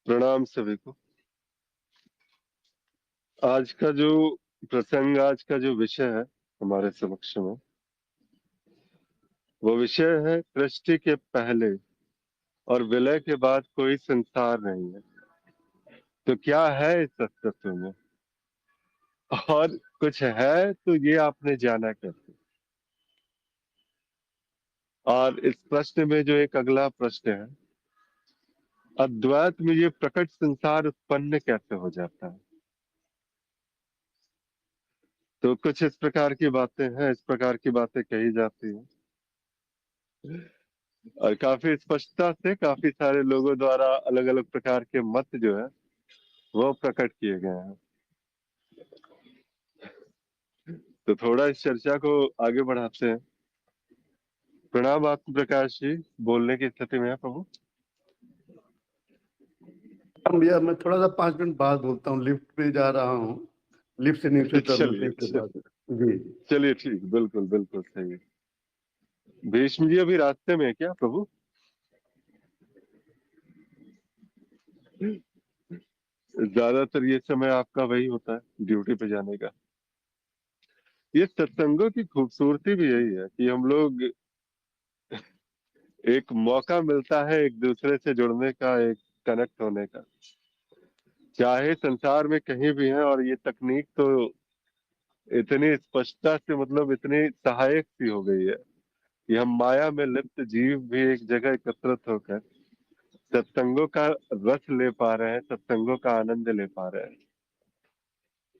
प्रणाम सभी को। आज का जो प्रसंग, आज का जो विषय है हमारे समक्ष में, वो विषय है सृष्टि के पहले और विलय के बाद कोई संसार नहीं है। तो क्या है इस अस्तित्व में, और कुछ है तो ये आपने जाना कैसे। और इस प्रश्न में जो एक अगला प्रश्न है, अद्वैत में ये प्रकट संसार उत्पन्न कैसे हो जाता है। तो कुछ इस प्रकार की बातें हैं, इस प्रकार की बातें कही जाती हैं, और काफी स्पष्टता से काफी सारे लोगों द्वारा अलग अलग प्रकार के मत जो है वो प्रकट किए गए हैं। तो थोड़ा इस चर्चा को आगे बढ़ाते हैं। प्रणाम आत्म प्रकाश जी, बोलने की स्थिति में है प्रभु। भैया मैं थोड़ा सा 5 मिनट बाद बोलता हूँ, लिफ्ट में जा रहा हूँ, लिफ्ट से नीचे उतरने के बाद। जी चलिए ठीक, बिल्कुल बिल्कुल सही है। भीष्म जी अभी रास्ते में है क्या प्रभु? ज्यादातर ये समय आपका वही होता है ड्यूटी पे जाने का। ये सत्संगों की खूबसूरती भी यही है कि हम लोग एक मौका मिलता है एक दूसरे से जुड़ने का, एक कनेक्ट होने का, चाहे संसार में कहीं भी है। और ये तकनीक तो इतनी स्पष्टता से, मतलब इतनी सहायक सी हो गई है कि हम माया में लिप्त जीव भी एक जगह एकत्रित होकर सत्संगों का रस ले पा रहे हैं, सत्संगों का आनंद ले पा रहे हैं।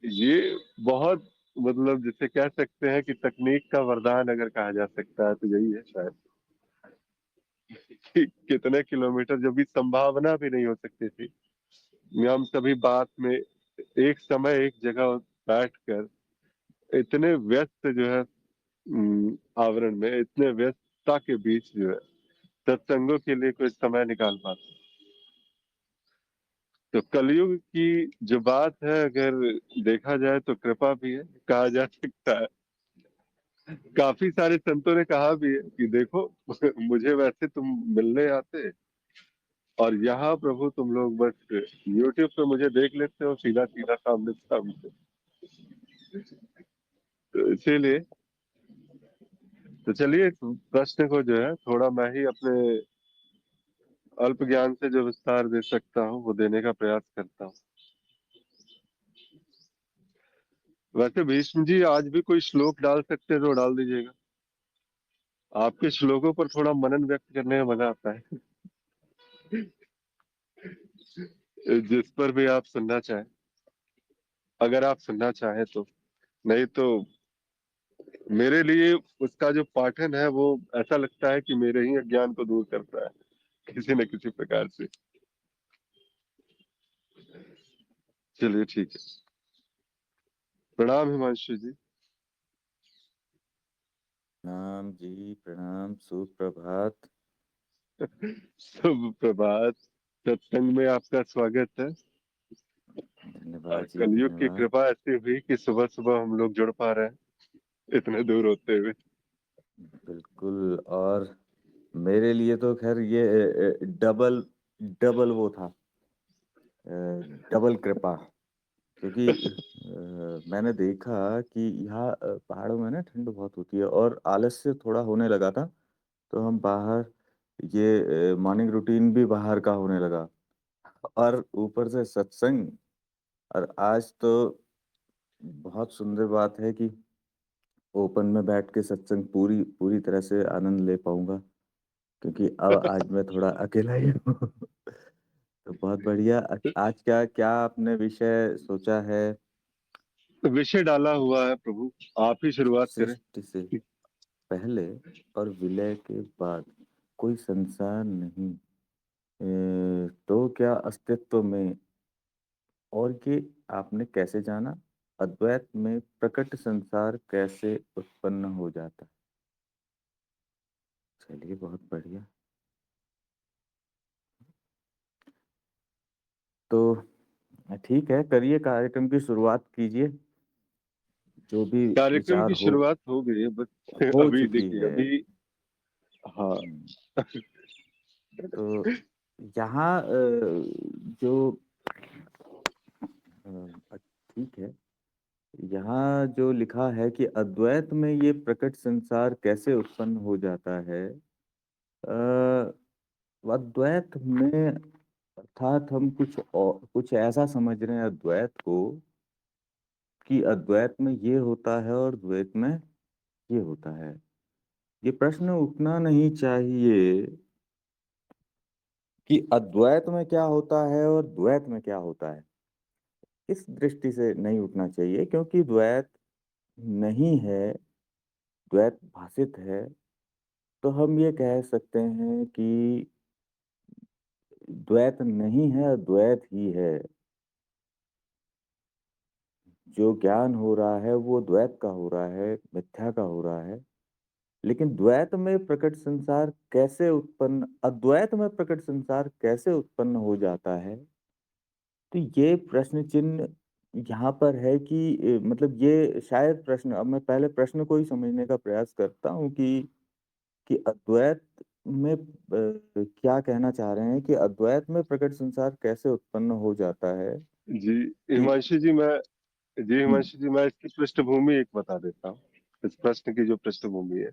ये बहुत, मतलब जिसे कह सकते हैं कि तकनीक का वरदान अगर कहा जा सकता है तो यही है शायद। कि कितने किलोमीटर, जब भी संभावना भी नहीं हो सकती थी, हम सभी बात में एक समय एक जगह बैठकर इतने व्यस्त जो है, आवरण में इतने व्यस्तता के बीच जो है सत्संगों के लिए कोई समय निकाल पाते। तो कलयुग की जो बात है, अगर देखा जाए तो कृपा भी है, कहा जा सकता है। काफी सारे संतों ने कहा भी है कि देखो मुझे वैसे तुम मिलने आते, और यहाँ प्रभु तुम लोग बस यूट्यूब पे मुझे देख लेते हो सीधा सीधा सामने सामने। तो इसीलिए, तो चलिए इस प्रश्न को जो है थोड़ा मैं ही अपने अल्प ज्ञान से जो विस्तार दे सकता हूँ वो देने का प्रयास करता हूँ। वैसे भीष्म जी आज भी कोई श्लोक डाल सकते हैं तो डाल दीजिएगा। आपके श्लोकों पर थोड़ा मनन व्यक्त करने में मजा आता है। जिस पर भी आप सुनना चाहें, अगर आप सुनना चाहें तो। नहीं तो मेरे लिए उसका जो पाठन है वो ऐसा लगता है कि मेरे ही अज्ञान को दूर करता है किसी न किसी प्रकार से। चलिए ठीक है। प्रणाम हिमांशु जी। प्रणाम जी, प्रणाम, सुप्रभात। शुभ प्रभात। सत्संग में आपका स्वागत है। धन्यवाद जी, कलयुग की धन्यवाद। कृपा ऐसी हुई कि सुबह सुबह हम लोग जुड़ पा रहे हैं इतने दूर होते हुए। बिल्कुल। और मेरे लिए तो खैर ये डबल डबल वो था, डबल कृपा। क्योंकि मैंने देखा कि यहाँ पहाड़ों में ना ठंड बहुत होती है और आलस्य थोड़ा होने लगा था। तो हम बाहर, ये मॉर्निंग रूटीन भी बाहर का होने लगा, और ऊपर से सत्संग। और आज तो बहुत सुंदर बात है कि ओपन में बैठ के सत्संग पूरी पूरी तरह से आनंद ले पाऊंगा, क्योंकि अब आज मैं थोड़ा अकेला ही हूँ। तो बहुत बढ़िया। आज क्या क्या आपने विषय सोचा है? विषय डाला हुआ है प्रभु, आप ही शुरुआत करें। सृष्टि से पहले और विलय के बाद कोई संसार नहीं, तो क्या अस्तित्व में? और कि आपने कैसे जाना अद्वैत में प्रकट संसार कैसे उत्पन्न हो जाता है? चलिए, बहुत बढ़िया। तो ठीक है, करिए, कार्यक्रम की शुरुआत कीजिए, जो भी कार्यक्रम विचार की हो। शुरुआत हो गई है, बस हो अभी चुकी देखिए है। अभी। हाँ। हम्म, तो यहाँ जो ठीक है, यहाँ जो लिखा है कि अद्वैत में ये प्रकट संसार कैसे उत्पन्न हो जाता है। अद्वैत में अर्थात हम कुछ ऐसा समझ रहे हैं अद्वैत को कि अद्वैत में ये होता है और द्वैत में ये होता है। ये प्रश्न उठना नहीं चाहिए कि अद्वैत में क्या होता है और द्वैत में क्या होता है। इस दृष्टि से नहीं उठना चाहिए, क्योंकि द्वैत नहीं है, द्वैत भाषित है, तो हम ये कह सकते हैं कि द्वैत नहीं है, अद्वैत ही है। जो ज्ञान हो रहा है वो द्वैत का हो रहा है, मिथ्या का हो रहा है। लेकिन द्वैत में प्रकट संसार कैसे उत्पन्न, अद्वैत में प्रकट संसार कैसे उत्पन्न हो जाता है, तो ये प्रश्न चिन्ह यहाँ पर है कि मतलब ये शायद प्रश्न, अब मैं पहले प्रश्न को ही समझने का प्रयास करता हूँ कि अद्वैत में क्या कहना चाह रहे हैं कि अद्वैत में प्रकट संसार कैसे उत्पन्न हो जाता है। जी कि हिमांशु जी, हम्म, मैं इसकी पृष्ठभूमि एक बता देता हूँ। इस प्रश्न की जो पृष्ठभूमि है,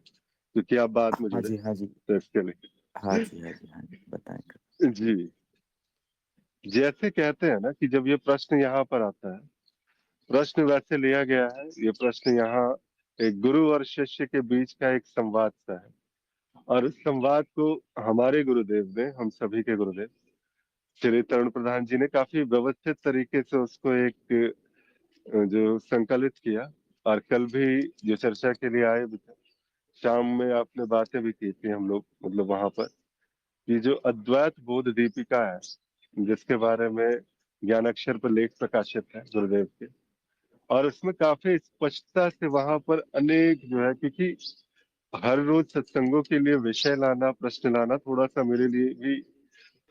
क्योंकि आप बाद में हाँ जुड़े जी, हाँ जी, तो इसके लिए। हाँ जी, हाँ जी, हाँ जी, बताएं। जी, जैसे कहते हैं ना कि जब ये प्रश्न यहाँ पर आता है, प्रश्न वैसे लिया गया है, ये प्रश्न यहाँ एक गुरु और शिष्य के बीच का एक संवाद सा है। और उस संवाद को हमारे गुरुदेव ने, हम सभी के गुरुदेव श्री तरुण प्रधान जी ने काफी व्यवस्थित तरीके से उसको एक जो संकलित किया। और कल भी जो चर्चा के लिए आए भी थे, शाम में आपने बातें भी की थी, हम लोग मतलब वहां पर, ये जो अद्वैत बोध दीपिका है, जिसके बारे में ज्ञानाक्षर पर लेख प्रकाशित है गुरुदेव के, और उसमें काफी स्पष्टता से वहां पर अनेक जो है, क्योंकि हर रोज सत्संगों के लिए विषय लाना, प्रश्न लाना थोड़ा सा मेरे लिए भी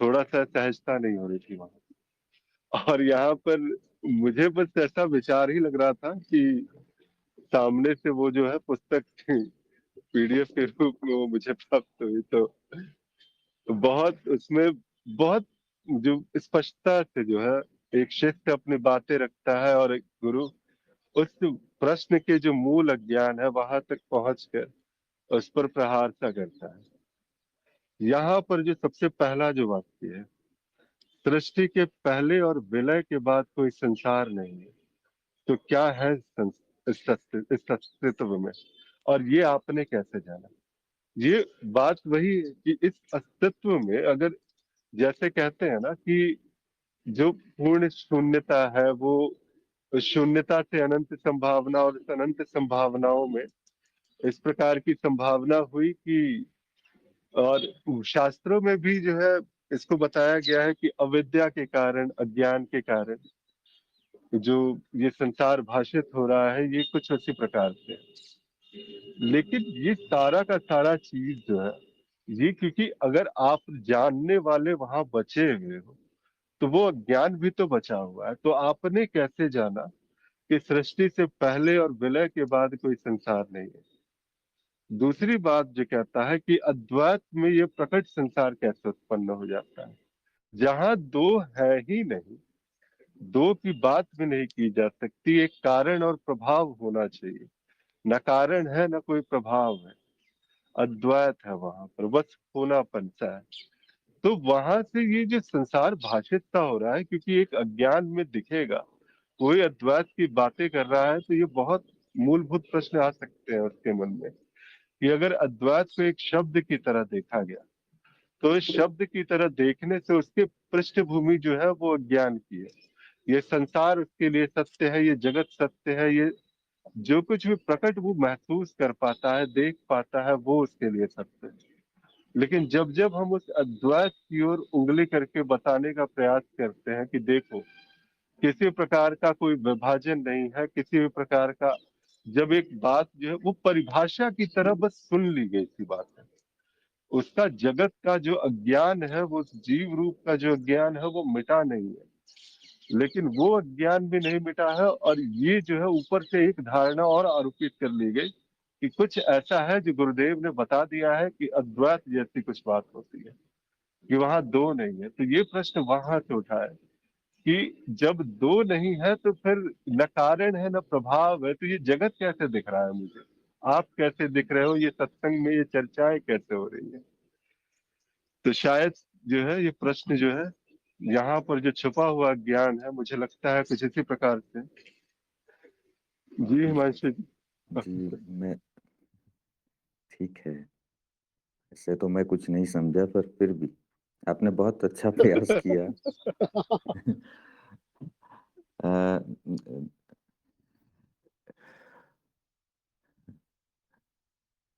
थोड़ा सा सहजता नहीं हो रही थी वहां। और यहाँ पर मुझे बस ऐसा विचार ही लग रहा था कि सामने से वो जो है पुस्तक पीडीएफ के रूप में वो मुझे प्राप्त हुई, तो बहुत उसमें बहुत जो स्पष्टता से जो है एक शिष्य अपनी बातें रखता है और एक गुरु उस प्रश्न के जो मूल अज्ञान है वहां तक पहुंचकर उस पर प्रहार सा करता है। यहाँ पर जो सबसे पहला जो वाक्य है, सृष्टि के पहले और विलय के बाद कोई संसार नहीं है, तो क्या है इस अस्तित्व में, और ये आपने कैसे जाना। ये बात वही है कि इस अस्तित्व में अगर, जैसे कहते हैं ना कि जो पूर्ण शून्यता है, वो उस शून्यता से अनंत संभावना, और इस अनंत संभावनाओं में इस प्रकार की संभावना हुई कि, और शास्त्रों में भी जो है इसको बताया गया है कि अविद्या के कारण, अज्ञान के कारण जो ये संसार भाषित हो रहा है, ये कुछ उसी प्रकार से है। लेकिन ये सारा का सारा चीज जो है, ये क्योंकि अगर आप जानने वाले वहां बचे हुए हो, तो वो ज्ञान भी तो बचा हुआ है। तो आपने कैसे जाना कि सृष्टि से पहले और विलय के बाद कोई संसार नहीं है। दूसरी बात जो कहता है कि अद्वैत में ये प्रकट संसार कैसे उत्पन्न हो जाता है, जहां दो है ही नहीं, दो की बात भी नहीं की जा सकती, एक कारण और प्रभाव होना चाहिए। न कारण है न कोई प्रभाव है, अद्वैत है वहां पर, बस होनापन सा है। तो वहां से ये जो संसार भाषित सा हो रहा है, क्योंकि एक अज्ञान में दिखेगा, कोई अद्वैत की बातें कर रहा है, तो ये बहुत मूलभूत प्रश्न आ सकते हैं उसके मन में कि अगर अद्वैत को एक शब्द की तरह देखा गया, तो इस शब्द की तरह देखने से उसकी पृष्ठभूमि जो है वो अज्ञान की है। ये संसार उसके लिए सत्य है, ये जगत सत्य है, ये जो कुछ भी प्रकट वो महसूस कर पाता है, देख पाता है, वो उसके लिए सत्य है। लेकिन जब जब हम उस अद्वैत की ओर उंगली करके बताने का प्रयास करते हैं कि देखो, किसी प्रकार का कोई विभाजन नहीं है, किसी भी प्रकार का, जब एक बात जो है वो परिभाषा की तरह बस सुन ली गई थी बात है, उसका जगत का जो अज्ञान है, वो जीव रूप का जो अज्ञान है वो मिटा नहीं है। लेकिन वो अज्ञान भी नहीं मिटा है, और ये जो है ऊपर से एक धारणा और आरोपित कर ली गई कि कुछ ऐसा है जो गुरुदेव ने बता दिया है कि अद्वैत जैसी कुछ बात होती है। कि वहां दो नहीं है। तो ये प्रश्न वहां से उठा है कि जब दो नहीं है तो फिर न कारण है न प्रभाव है, तो ये जगत कैसे दिख रहा है मुझे, आप कैसे दिख रहे हो, ये सत्संग में ये चर्चाएं कैसे हो रही है। तो शायद जो है ये प्रश्न जो है यहाँ पर जो छुपा हुआ ज्ञान है, मुझे लगता है कुछ इसी प्रकार से। जी हिमांशु जी। जी मैं ठीक है, ऐसे तो मैं कुछ नहीं समझा, पर फिर भी आपने बहुत अच्छा प्रयास किया। अ,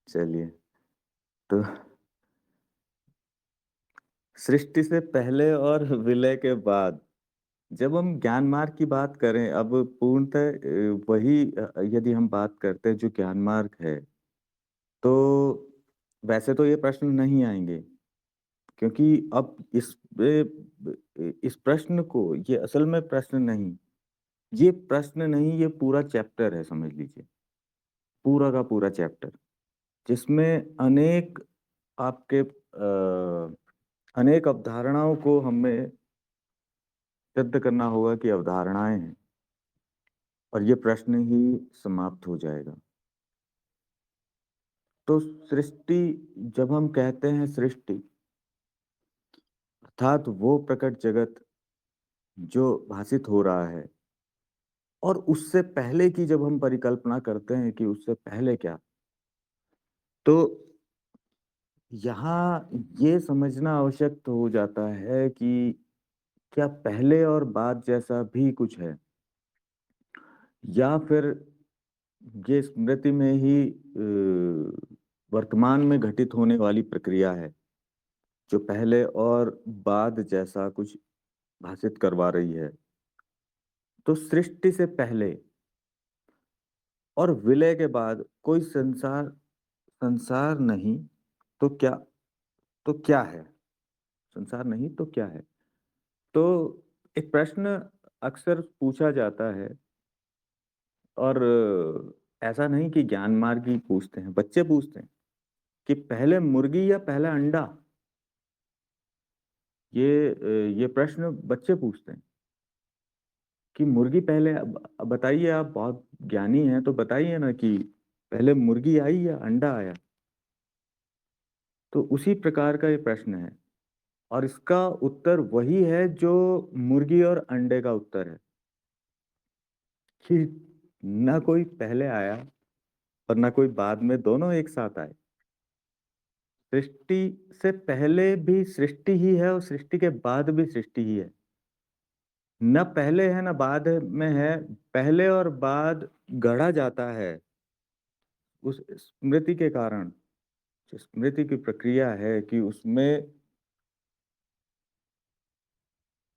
चलिए, तो सृष्टि से पहले और विलय के बाद, जब हम ज्ञान मार्ग की बात करें, अब पूर्णतः वही यदि हम बात करते हैं जो ज्ञान मार्ग है, तो वैसे तो ये प्रश्न नहीं आएंगे, क्योंकि अब इस प्रश्न को, ये असल में प्रश्न नहीं, ये प्रश्न नहीं, ये पूरा चैप्टर है समझ लीजिए, पूरा का पूरा चैप्टर, जिसमें अनेक आपके अनेक अवधारणाओं को हमें सिद्ध करना होगा कि अवधारणाएं हैं, और ये प्रश्न ही समाप्त हो जाएगा। तो सृष्टि, जब हम कहते हैं सृष्टि, अर्थात वो प्रकट जगत जो भाषित हो रहा है, और उससे पहले की जब हम परिकल्पना करते हैं कि उससे पहले क्या, तो यहाँ ये समझना आवश्यक तो हो जाता है कि क्या पहले और बाद जैसा भी कुछ है, या फिर ये स्मृति में ही वर्तमान में घटित होने वाली प्रक्रिया है जो पहले और बाद जैसा कुछ भाषित करवा रही है। तो सृष्टि से पहले और विलय के बाद कोई संसार संसार नहीं तो क्या, तो क्या है, संसार नहीं तो क्या है। तो एक प्रश्न अक्सर पूछा जाता है, और ऐसा नहीं कि ज्ञान मार्ग ही पूछते हैं, बच्चे पूछते हैं कि पहले मुर्गी या पहला अंडा। ये प्रश्न बच्चे पूछते हैं कि मुर्गी पहले, अब बताइए, आप बहुत ज्ञानी हैं तो बताइए ना कि पहले मुर्गी आई या अंडा आया। तो उसी प्रकार का ये प्रश्न है, और इसका उत्तर वही है जो मुर्गी और अंडे का उत्तर है, कि ना कोई पहले आया और ना कोई बाद में, दोनों एक साथ आए। सृष्टि से पहले भी सृष्टि ही है और सृष्टि के बाद भी सृष्टि ही है, न पहले है न बाद में है। पहले और बाद गढ़ा जाता है उस स्मृति के कारण। जो स्मृति की प्रक्रिया है कि उसमें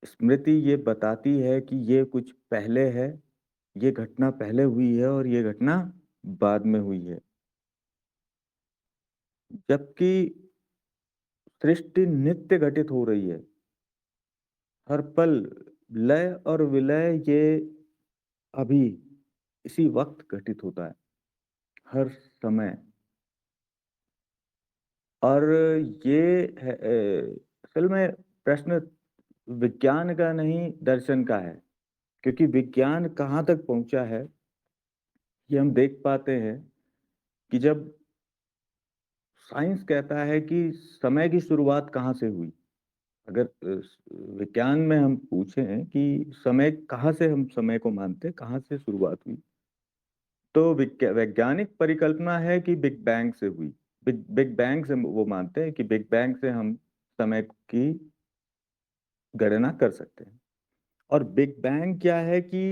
स्मृति ये बताती है कि ये कुछ पहले है, ये घटना पहले हुई है और ये घटना बाद में हुई है। जबकि सृष्टि नित्य घटित हो रही है, हर पल लय और विलय ये अभी इसी वक्त घटित होता है, हर समय। और ये है, असल में प्रश्न विज्ञान का नहीं, दर्शन का है, क्योंकि विज्ञान कहाँ तक पहुंचा है ये हम देख पाते हैं कि जब साइंस कहता है कि समय की शुरुआत कहाँ से हुई। अगर विज्ञान में हम पूछें कि समय कहाँ से, हम समय को मानते हैं, कहाँ से शुरुआत हुई, तो वैज्ञानिक परिकल्पना है कि बिग बैंग से हुई। बिग बैंग से वो मानते हैं कि बिग बैंग से हम समय की गणना कर सकते हैं। और बिग बैंग क्या है कि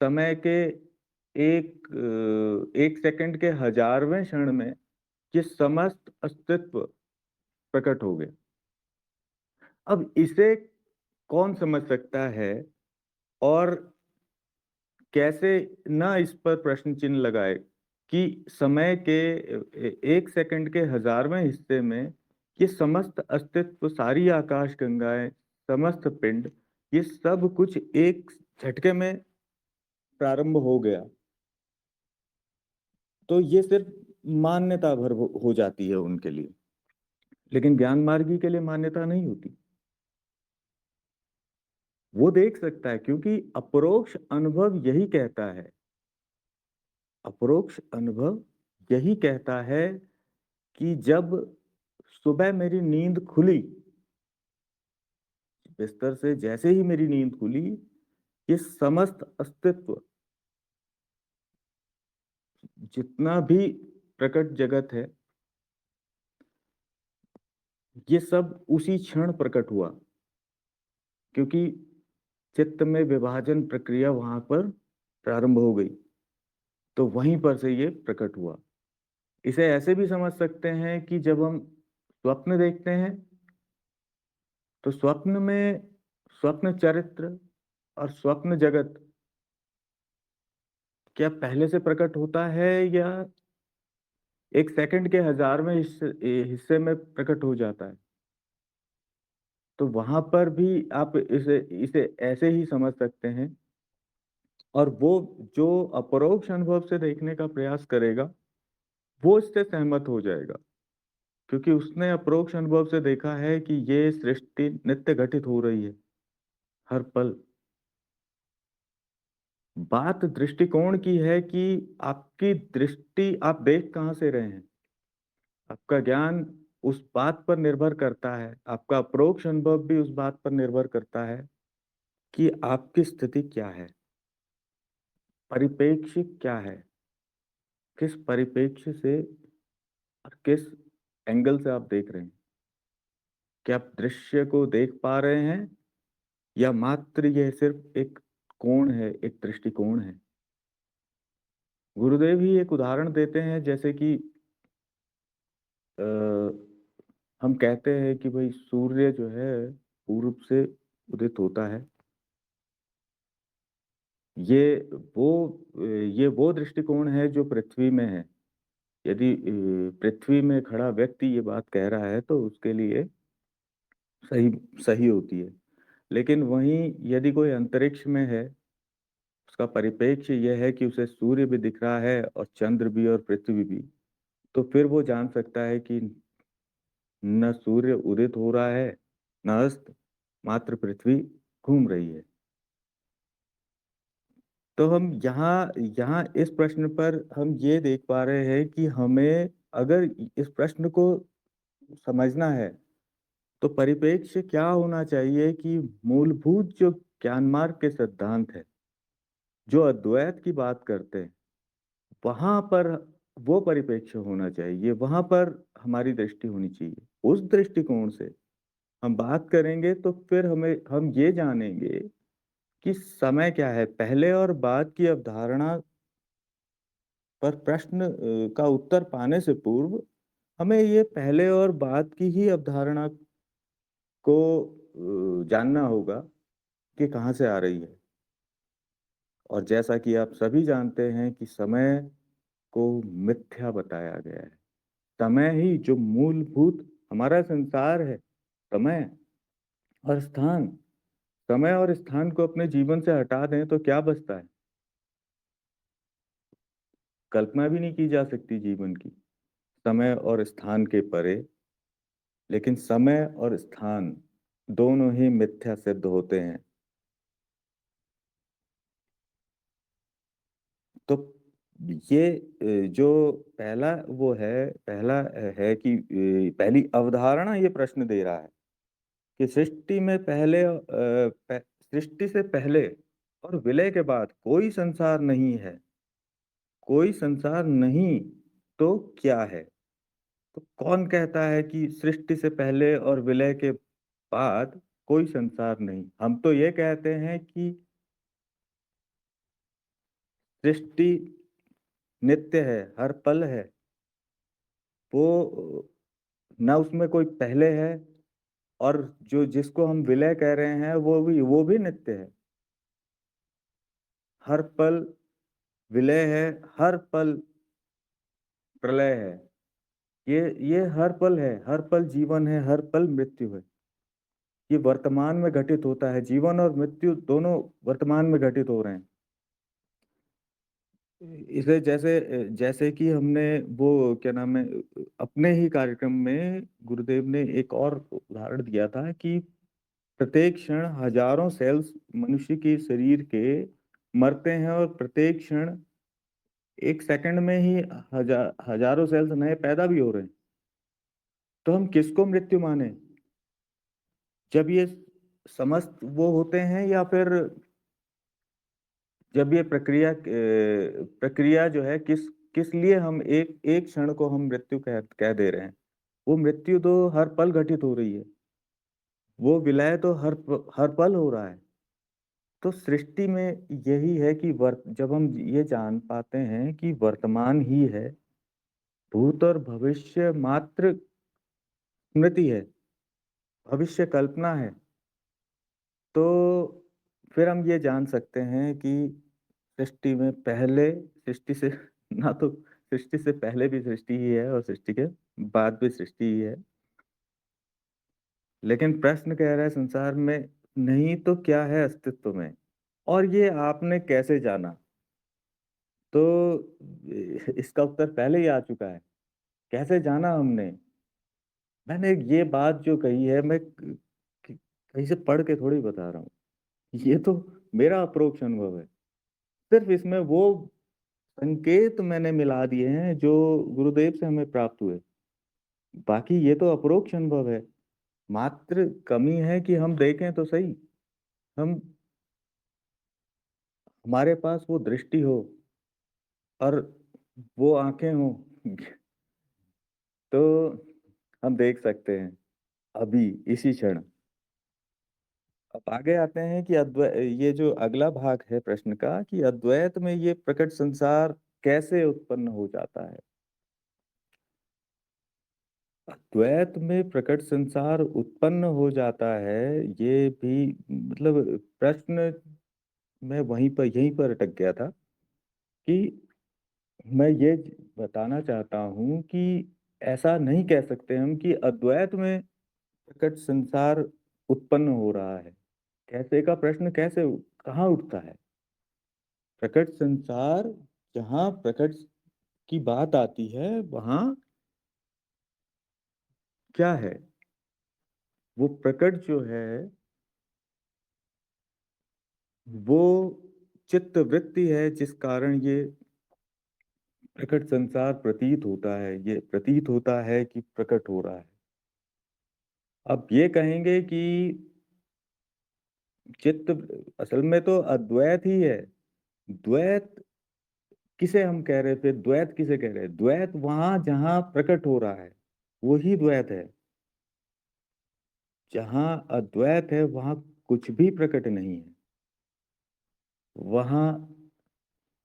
समय के एक सेकंड के हजारवें क्षण में ये समस्त अस्तित्व प्रकट हो गए। अब इसे कौन समझ सकता है, और कैसे ना इस पर प्रश्न चिन्ह लगाए कि समय के एक सेकंड के हजारवें हिस्से में ये समस्त अस्तित्व, सारी आकाश गंगाएं, समस्त पिंड, ये सब कुछ एक झटके में प्रारंभ हो गया। तो ये सिर्फ मान्यता भर हो जाती है उनके लिए। लेकिन ज्ञान मार्गी के लिए मान्यता नहीं होती। वो देख सकता है, क्योंकि अपरोक्ष अनुभव यही कहता है, अपरोक्ष अनुभव यही कहता है कि जब सुबह मेरी नींद खुली, बिस्तर से जैसे ही मेरी नींद खुली, ये समस्त अस्तित्व, जितना भी प्रकट जगत है, ये सब उसी क्षण प्रकट हुआ, क्योंकि चित्त में विभाजन प्रक्रिया वहां पर प्रारंभ हो गई, तो वहीं पर से ये प्रकट हुआ। इसे ऐसे भी समझ सकते हैं कि जब हम स्वप्न देखते हैं, तो स्वप्न में स्वप्न चरित्र और स्वप्न जगत क्या पहले से प्रकट होता है, या एक सेकंड के हजारवें हिस्से में प्रकट हो जाता है? तो वहां पर भी आप इसे इसे ऐसे ही समझ सकते हैं। और वो जो अपरोक्ष अनुभव से देखने का प्रयास करेगा, वो इससे सहमत हो जाएगा, क्योंकि उसने अपरोक्ष अनुभव से देखा है कि ये सृष्टि नित्य घटित हो रही है, हर पल। बात दृष्टिकोण की है कि आपकी दृष्टि, आप देख कहां से रहे हैं। आपका ज्ञान उस बात पर निर्भर करता है, आपका अपरोक्ष अनुभव भी उस बात पर निर्भर करता है कि आपकी स्थिति क्या है, परिप्रेक्ष्य क्या है, किस परिप्रेक्ष्य से और किस एंगल से आप देख रहे हैं। क्या आप दृश्य को देख पा रहे हैं, या मात्र यह सिर्फ एक कोण है, एक दृष्टिकोण है। गुरुदेव ही एक उदाहरण देते हैं, जैसे कि हम कहते हैं कि भाई सूर्य जो है पूर्व से उदित होता है। ये वो ये वो दृष्टिकोण है जो पृथ्वी में है। यदि पृथ्वी में खड़ा व्यक्ति ये बात कह रहा है, तो उसके लिए सही सही होती है। लेकिन वहीं यदि कोई अंतरिक्ष में है, उसका परिप्रेक्ष्य यह है कि उसे सूर्य भी दिख रहा है और चंद्र भी और पृथ्वी भी, तो फिर वो जान सकता है कि न सूर्य उदित हो रहा है, न अस्त, मात्र पृथ्वी घूम रही है। तो हम यहाँ यहाँ इस प्रश्न पर हम ये देख पा रहे हैं कि हमें अगर इस प्रश्न को समझना है, तो परिप्रेक्ष्य क्या होना चाहिए कि मूलभूत जो ज्ञान मार्ग के सिद्धांत है, जो अद्वैत की बात करते हैं, वहां पर वो परिप्रेक्ष्य होना चाहिए, वहां पर हमारी दृष्टि होनी चाहिए। उस दृष्टिकोण से हम बात करेंगे, तो फिर हम ये जानेंगे कि समय क्या है। पहले और बाद की अवधारणा पर प्रश्न का उत्तर पाने से पूर्व हमें ये पहले और बाद की ही अवधारणा को जानना होगा कि कहाँ से आ रही है। और जैसा कि आप सभी जानते हैं कि समय को मिथ्या बताया गया है। समय ही जो मूलभूत हमारा संसार है, समय और स्थान। समय और स्थान को अपने जीवन से हटा दें तो क्या बचता है? कल्पना भी नहीं की जा सकती जीवन की, समय और स्थान के परे। लेकिन समय और स्थान दोनों ही मिथ्या सिद्ध होते हैं। तो ये जो पहला है कि पहली अवधारणा ये प्रश्न दे रहा है कि सृष्टि से पहले और विलय के बाद कोई संसार नहीं है। कोई संसार नहीं तो क्या है? तो कौन कहता है कि सृष्टि से पहले और विलय के बाद कोई संसार नहीं? हम तो ये कहते हैं कि सृष्टि नित्य है, हर पल है। वो ना उसमें कोई पहले है, और जो जिसको हम विलय कह रहे हैं वो भी नित्य है। हर पल विलय है, हर पल प्रलय है। ये हर पल है, हर पल जीवन है, हर पल मृत्यु है। ये वर्तमान में घटित होता है। जीवन और मृत्यु दोनों वर्तमान में घटित हो रहे हैं। इसे जैसे जैसे कि हमने वो क्या नाम है अपने ही कार्यक्रम में गुरुदेव ने एक और उदाहरण दिया था कि प्रत्येक क्षण हजारों सेल्स मनुष्य के शरीर के मरते हैं और प्रत्येक क्षण एक सेकंड में ही हजारों सेल्स नए पैदा भी हो रहे हैं। तो हम किसको मृत्यु माने, जब ये समस्त वो होते हैं या फिर जब ये प्रक्रिया जो है किस किस लिए हम एक एक क्षण को हम मृत्यु कह दे रहे हैं। वो मृत्यु तो हर पल घटित हो रही है, वो विलय तो हर पल हो रहा है। तो सृष्टि में यही है कि जब हम ये जान पाते हैं कि वर्तमान ही है, भूत और भविष्य मात्र स्मृति है, भविष्य कल्पना है, तो फिर हम ये जान सकते हैं कि सृष्टि से ना तो सृष्टि से पहले भी सृष्टि ही है और सृष्टि के बाद भी सृष्टि ही है। लेकिन प्रश्न कह रहा है संसार में नहीं तो क्या है अस्तित्व में, और ये आपने कैसे जाना? तो इसका उत्तर पहले ही आ चुका है। कैसे जाना हमने? मैंने ये बात जो कही है मैं कहीं से पढ़ के थोड़ी बता रहा हूँ, ये तो मेरा अप्रोक्ष अनुभव है। सिर्फ इसमें वो संकेत मैंने मिला दिए हैं जो गुरुदेव से हमें प्राप्त हुए, बाकी ये तो अपरोक्ष अनुभव है। मात्र कमी है कि हम देखें तो सही, हम हमारे पास वो दृष्टि हो और वो आंखें हो तो हम देख सकते हैं अभी इसी क्षण। अब आगे आते हैं कि ये जो अगला भाग है प्रश्न का कि अद्वैत में ये प्रकट संसार कैसे उत्पन्न हो जाता है। अद्वैत में प्रकट संसार उत्पन्न हो जाता है, ये भी मतलब प्रश्न मैं यहीं पर अटक गया था कि मैं ये बताना चाहता हूँ कि ऐसा नहीं कह सकते हम कि अद्वैत में प्रकट संसार उत्पन्न हो रहा है। कैसे का प्रश्न कैसे कहाँ उठता है? प्रकट संसार, जहाँ प्रकट की बात आती है वहां क्या है? वो प्रकट जो है वो चित्त वृत्ति है, जिस कारण ये प्रकट संसार प्रतीत होता है, ये प्रतीत होता है कि प्रकट हो रहा है। अब ये कहेंगे कि चित्त असल में तो अद्वैत ही है। द्वैत किसे हम कह रहे थे, द्वैत किसे कह रहे हैं? द्वैत वहां जहां प्रकट हो रहा है वही द्वैत है। जहां अद्वैत है वहां कुछ भी प्रकट नहीं है, वहां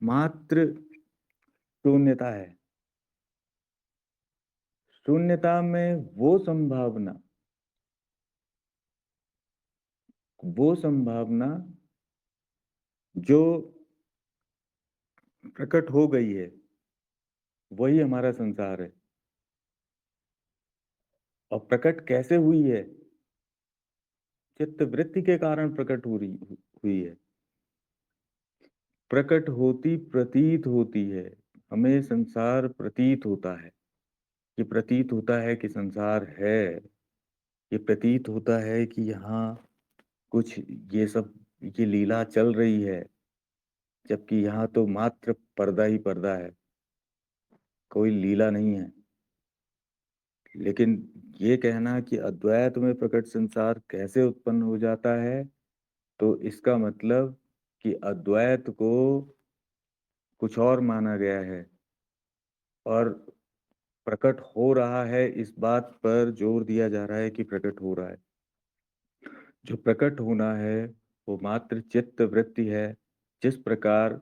मात्र शून्यता है। शून्यता में वो संभावना जो प्रकट हो गई है वही हमारा संसार है। और प्रकट कैसे हुई है? चित्त वृत्ति के कारण प्रकट हुई है। प्रकट होती प्रतीत होती है, हमें संसार प्रतीत होता है। ये प्रतीत होता है कि संसार है, ये प्रतीत होता है कि यहाँ कुछ ये सब ये लीला चल रही है, जबकि यहाँ तो मात्र पर्दा ही पर्दा है, कोई लीला नहीं है। लेकिन ये कहना कि अद्वैत में प्रकट संसार कैसे उत्पन्न हो जाता है, तो इसका मतलब कि अद्वैत को कुछ और माना गया है और प्रकट हो रहा है, इस बात पर जोर दिया जा रहा है कि प्रकट हो रहा है। जो प्रकट होना है वो मात्र चित्त वृत्ति है। जिस प्रकार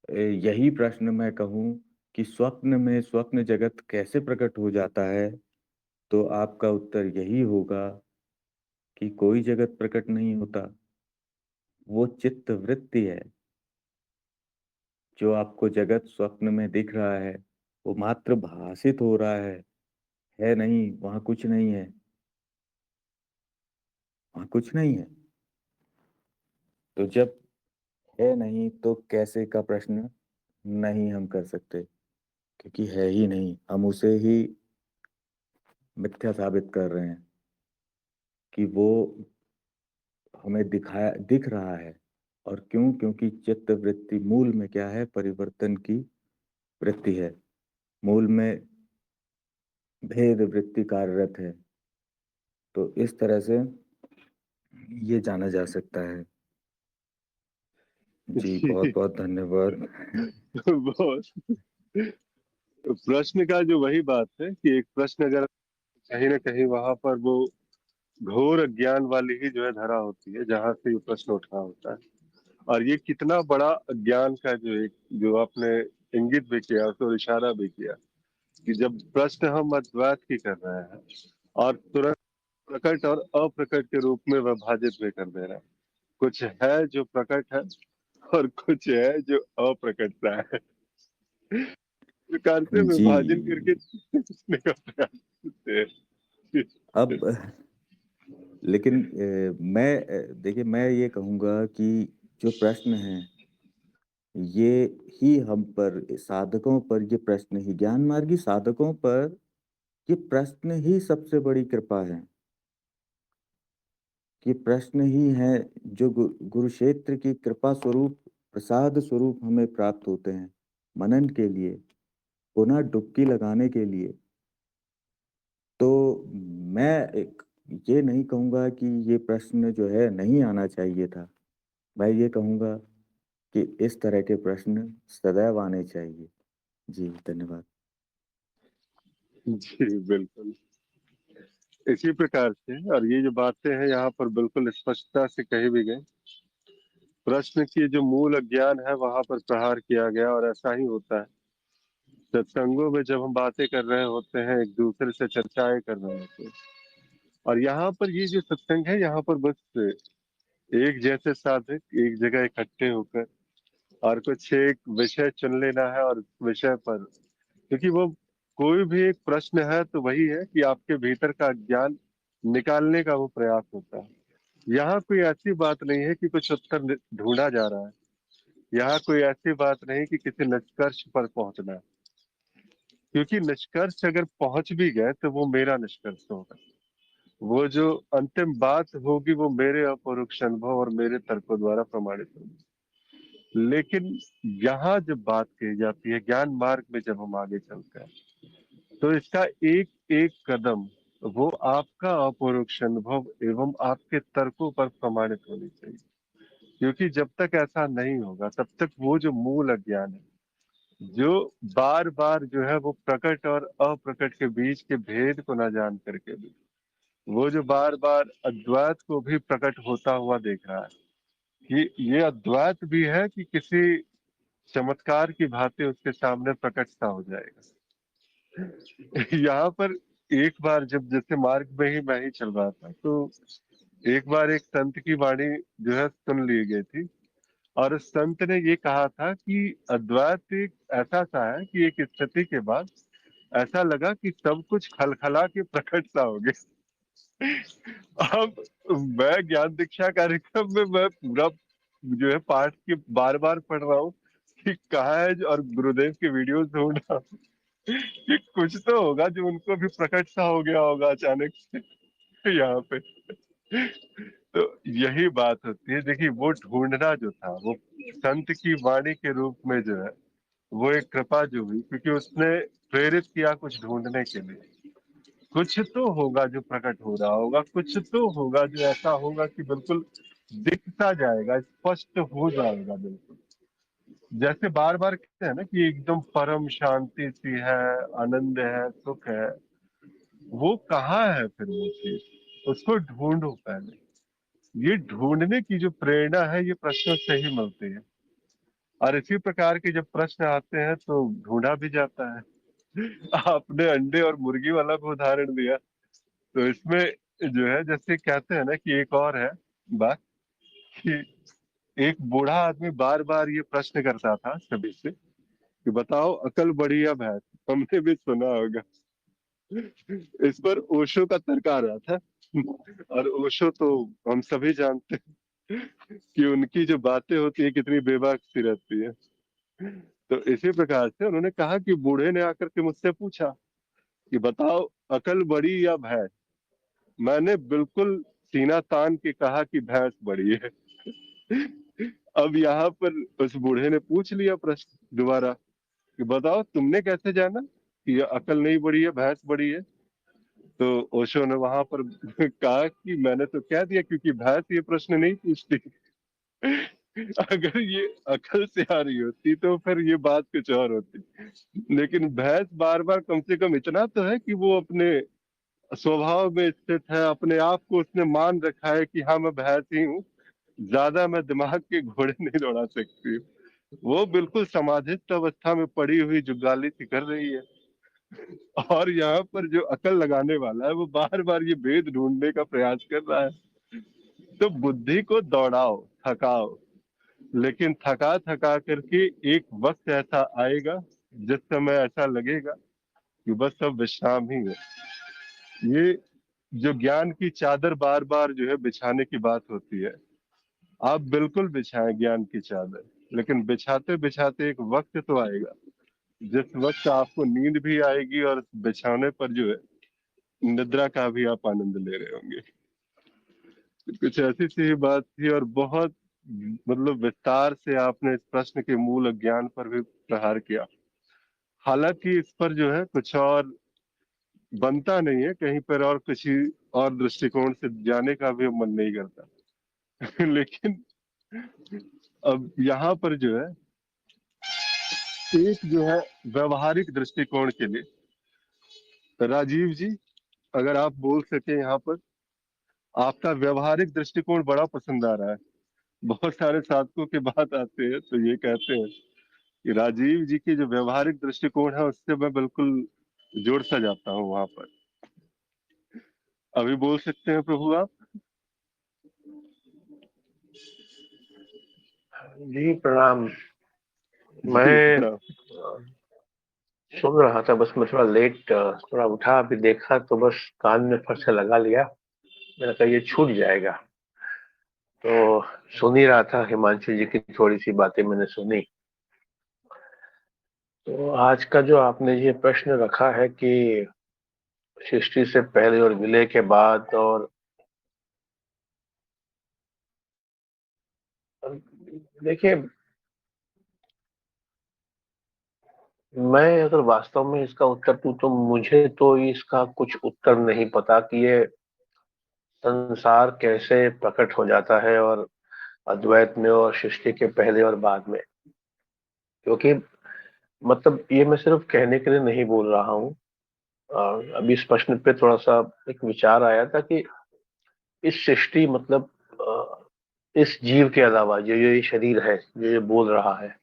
यही प्रश्न मैं कहूं कि स्वप्न में स्वप्न जगत कैसे प्रकट हो जाता है, तो आपका उत्तर यही होगा कि कोई जगत प्रकट नहीं होता, वो चित्त वृत्ति है। जो आपको जगत स्वप्न में दिख रहा है वो मात्र भासित हो रहा है नहीं, वहां कुछ नहीं है, वहां कुछ नहीं है। तो जब है नहीं तो कैसे का प्रश्न नहीं हम कर सकते, क्योंकि है ही नहीं। हम उसे ही मिथ्या साबित कर रहे हैं कि वो हमें दिख रहा है। और क्यों? क्योंकि चित्त वृत्ति मूल में क्या है? परिवर्तन की वृत्ति है। मूल में भेद वृत्ति कार्यरत है। तो इस तरह से ये जाना जा सकता है। जी, बहुत बहुत धन्यवाद। बहुत प्रश्न का जो वही बात है कि एक प्रश्न अगर कहीं ना कहीं वहां पर वो घोर अज्ञान वाली ही जो है धरा होती है जहां से ये प्रश्न उठा होता है। और ये कितना बड़ा अज्ञान का जो एक जो आपने इंगित भी किया उसको इशारा भी किया कि जब प्रश्न हम अद्वैत की कर रहे हैं और तुरंत प्रकट और अप्रकट के रूप में विभाजित भी कर दे रहे हैं। कुछ है जो प्रकट है और कुछ है जो अप्रकट सा है, प्रकार से जी, विभाजन करके पूछने का प्रयास करते हैं। अब लेकिन देखिए, मैं ये कहूँगा कि जो प्रश्न हैं, ये ही हम पर, साधकों पर ये प्रश्न ही, ज्ञान मार्गी साधकों पर ये प्रश्न ही सबसे बड़ी कृपा है। ये प्रश्न ही है जो गुरुक्षेत्र की कृपा स्वरूप, प्रसाद स्वरूप हमें प्राप्त होते हैं, मनन के लिए, पुनः डुबकी लगाने के लिए। तो मैं एक ये नहीं कहूँगा कि ये प्रश्न जो है नहीं आना चाहिए था। मैं ये कहूँगा कि इस तरह के प्रश्न सदैव आने चाहिए। जी, धन्यवाद। जी बिल्कुल, इसी प्रकार से। और ये जो बातें हैं यहाँ पर बिल्कुल स्पष्टता से कही भी गई। प्रश्न की जो मूल अज्ञान है वहां पर प्रहार किया गया और ऐसा ही होता है सत्संगों में जब हम बातें कर रहे होते हैं, एक दूसरे से चर्चाएं कर रहे होते हैं। और यहाँ पर ये जो सत्संग है यहाँ पर बस एक जैसे साधक एक जगह इकट्ठे होकर और कुछ एक विषय चुन लेना है और उस विषय पर, क्योंकि वो कोई भी एक प्रश्न है तो वही है कि आपके भीतर का ज्ञान निकालने का वो प्रयास होता है। यहाँ कोई ऐसी बात नहीं है कि कुछ उत्तर ढूंढा जा रहा है। यहाँ कोई ऐसी बात नहीं कि किसी निष्कर्ष पर पहुंचना है, क्योंकि निष्कर्ष अगर पहुंच भी गए तो वो मेरा निष्कर्ष होगा। वो जो अंतिम बात होगी वो मेरे अपरोक्ष अनुभव और मेरे तर्कों द्वारा प्रमाणित होगी। लेकिन यहाँ जब बात कही जाती है ज्ञान मार्ग में, जब हम आगे चलते हैं तो इसका एक एक कदम वो आपका अपरोक्ष अनुभव एवं आपके तर्कों पर प्रमाणित होनी चाहिए। क्योंकि जब तक ऐसा नहीं होगा तब तक वो जो मूल अज्ञान है, जो बार बार जो है वो प्रकट और अप्रकट के बीच के भेद को ना जान करके भी, वो जो बार बार अद्वैत को भी प्रकट होता हुआ देख रहा है कि ये अद्वैत भी है कि किसी चमत्कार की भांति उसके सामने प्रकट सा हो जाएगा। यहाँ पर एक बार जब जैसे मार्ग में ही मैं ही चल रहा था तो एक बार एक संत की वाणी जो है सुन ली गई थी। और उस संत ने ये कहा था कि अद्वैत एक ऐसा सा है कि एक स्थिति के बाद ऐसा लगा कि सब कुछ खलखला के प्रकट सा हो गया। अब मैं ज्ञान दीक्षा कार्यक्रम में मैं पूरा जो है पाठ के बार बार पढ़ रहा हूँ कि कहाँ है और गुरुदेव की वीडियोस ढूंढ रहा हूँ कि कुछ तो होगा जो उनको भी प्रकट सा हो गया होगा अचानक से यहाँ पे। तो यही बात होती है। देखिए वो ढूंढना जो था वो संत की वाणी के रूप में जो है वो एक कृपा जो हुई, क्योंकि उसने प्रेरित किया कुछ ढूंढने के लिए। कुछ तो होगा जो प्रकट हो रहा होगा, कुछ तो होगा जो ऐसा होगा कि बिल्कुल दिखता जाएगा, स्पष्ट हो जाएगा बिल्कुल। जैसे बार बार कहते हैं ना कि एकदम परम शांति सी है, आनंद है, सुख है। वो कहाँ है फिर वो चीज? उसको ढूंढो पहले। ये ढूंढने की जो प्रेरणा है ये प्रश्नों से ही मिलती है। और इसी प्रकार के जब प्रश्न आते हैं तो ढूंढा भी जाता है। आपने अंडे और मुर्गी वाला भी उदाहरण दिया, तो इसमें जो है जैसे कहते हैं ना कि एक और है बात कि एक बूढ़ा आदमी बार बार ये प्रश्न करता था सभी से कि बताओ अकल बड़ी या भैंस। हमने भी सुना होगा। इस पर ओशो का तर्क आ रहा था। और ओशो तो हम सभी जानते हैं कि उनकी जो बातें होती है कितनी बेबाक सी रहती है। तो इसी प्रकार से उन्होंने कहा कि बूढ़े ने आकर के मुझसे पूछा कि बताओ, अकल बड़ी या भैंस? मैंने बिल्कुल सीना तान के कहा कि भैंस बड़ी है। अब यहाँ पर उस बूढ़े ने पूछ लिया प्रश्न दोबारा कि बताओ, तुमने कैसे जाना कि ये अकल नहीं बड़ी है, भैंस बड़ी है? तो ओशो ने वहां पर कहा कि मैंने तो कह दिया, क्योंकि भैंस ये प्रश्न नहीं पूछती। अगर ये अकल से आ रही होती तो फिर ये बात कुछ और होती, लेकिन भैंस बार बार कम से कम इतना तो है कि वो अपने स्वभाव में स्थित है, अपने आप को उसने मान रखा है कि हाँ मैं भैंस ही हूँ, ज्यादा मैं दिमाग के घोड़े नहीं दौड़ा सकती हूँ। वो बिल्कुल समाधिस्थ अवस्था में पड़ी हुई जुगाली सी कर रही है। और यहाँ पर जो अकल लगाने वाला है वो बार बार ये भेद ढूंढने का प्रयास कर रहा है। तो बुद्धि को दौड़ाओ, थकाओ, लेकिन थका थका करके एक वक्त ऐसा आएगा जिस समय ऐसा लगेगा कि बस अब विश्राम ही है। ये जो ज्ञान की चादर बार बार जो है बिछाने की बात होती है, आप बिल्कुल बिछाएं ज्ञान की चादर, लेकिन बिछाते बिछाते एक वक्त तो आएगा जिस वक्त आपको नींद भी आएगी और बिछाने पर जो है निद्रा का भी आप आनंद ले रहे होंगे। कुछ ऐसी सी ही बात थी, और बहुत मतलब विस्तार से आपने इस प्रश्न के मूल अज्ञान पर भी प्रहार किया। हालांकि इस पर जो है कुछ और बनता नहीं है, कहीं पर और किसी और दृष्टिकोण से जाने का भी मन नहीं करता। लेकिन अब यहाँ पर जो है एक जो है व्यवहारिक दृष्टिकोण के लिए, राजीव जी अगर आप बोल सके यहाँ पर, आपका व्यवहारिक दृष्टिकोण बड़ा पसंद आ रहा है। बहुत सारे साधकों के बात आते हैं तो ये कहते हैं कि राजीव जी की जो व्यवहारिक दृष्टिकोण है उससे मैं बिल्कुल जुड़ सा जाता हूँ वहां पर। अभी बोल सकते हैं प्रभु आप? जी प्रणाम। जी मैं प्रणाम। सुन रहा था, बस मैं थोड़ा लेट थोड़ा उठा, अभी देखा तो बस कान में फट से लगा लिया। मैंने कहा ये छूट जाएगा, तो सुन ही रहा था। हिमांशु जी की थोड़ी सी बातें मैंने सुनी। तो आज का जो आपने ये प्रश्न रखा है कि सृष्टि से पहले और विलय के बाद, और देखिए, मैं अगर वास्तव में इसका उत्तर दूं तो मुझे तो इसका कुछ उत्तर नहीं पता कि ये संसार कैसे प्रकट हो जाता है, और अद्वैत में और सृष्टि के पहले और बाद में। क्योंकि मतलब ये मैं सिर्फ कहने के लिए नहीं बोल रहा हूँ। अभी इस प्रश्न पे थोड़ा सा एक विचार आया था कि इस सृष्टि मतलब इस जीव के अलावा जो ये शरीर है, जो ये बोल रहा है,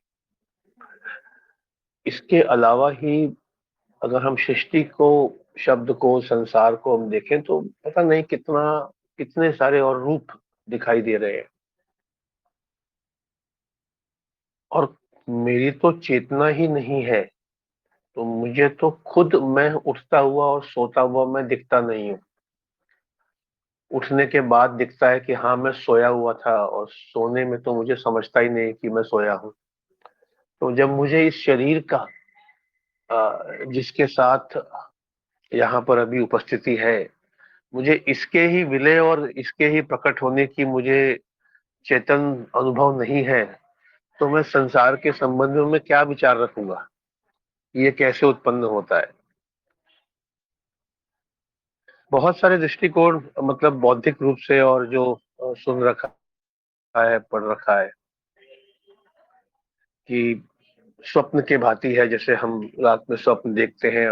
इसके अलावा ही अगर हम सृष्टि को, शब्द को, संसार को हम देखें तो पता नहीं कितने सारे और रूप दिखाई दे रहे हैं। और मेरी तो चेतना ही नहीं है, तो मुझे तो खुद मैं उठता हुआ और सोता हुआ मैं दिखता नहीं हूँ। उठने के बाद दिखता है कि हाँ मैं सोया हुआ था, और सोने में तो मुझे समझता ही नहीं कि मैं सोया हूँ। तो जब मुझे इस शरीर का जिसके साथ यहाँ पर अभी उपस्थिति है, मुझे इसके ही विलय और इसके ही प्रकट होने की मुझे चेतन अनुभव नहीं है, तो मैं संसार के संबंध में क्या विचार रखूंगा, ये कैसे उत्पन्न होता है। बहुत सारे दृष्टिकोण मतलब बौद्धिक रूप से, और जो सुन रखा है, पढ़ रखा है कि स्वप्न के भांति है, जैसे हम रात में स्वप्न देखते हैं,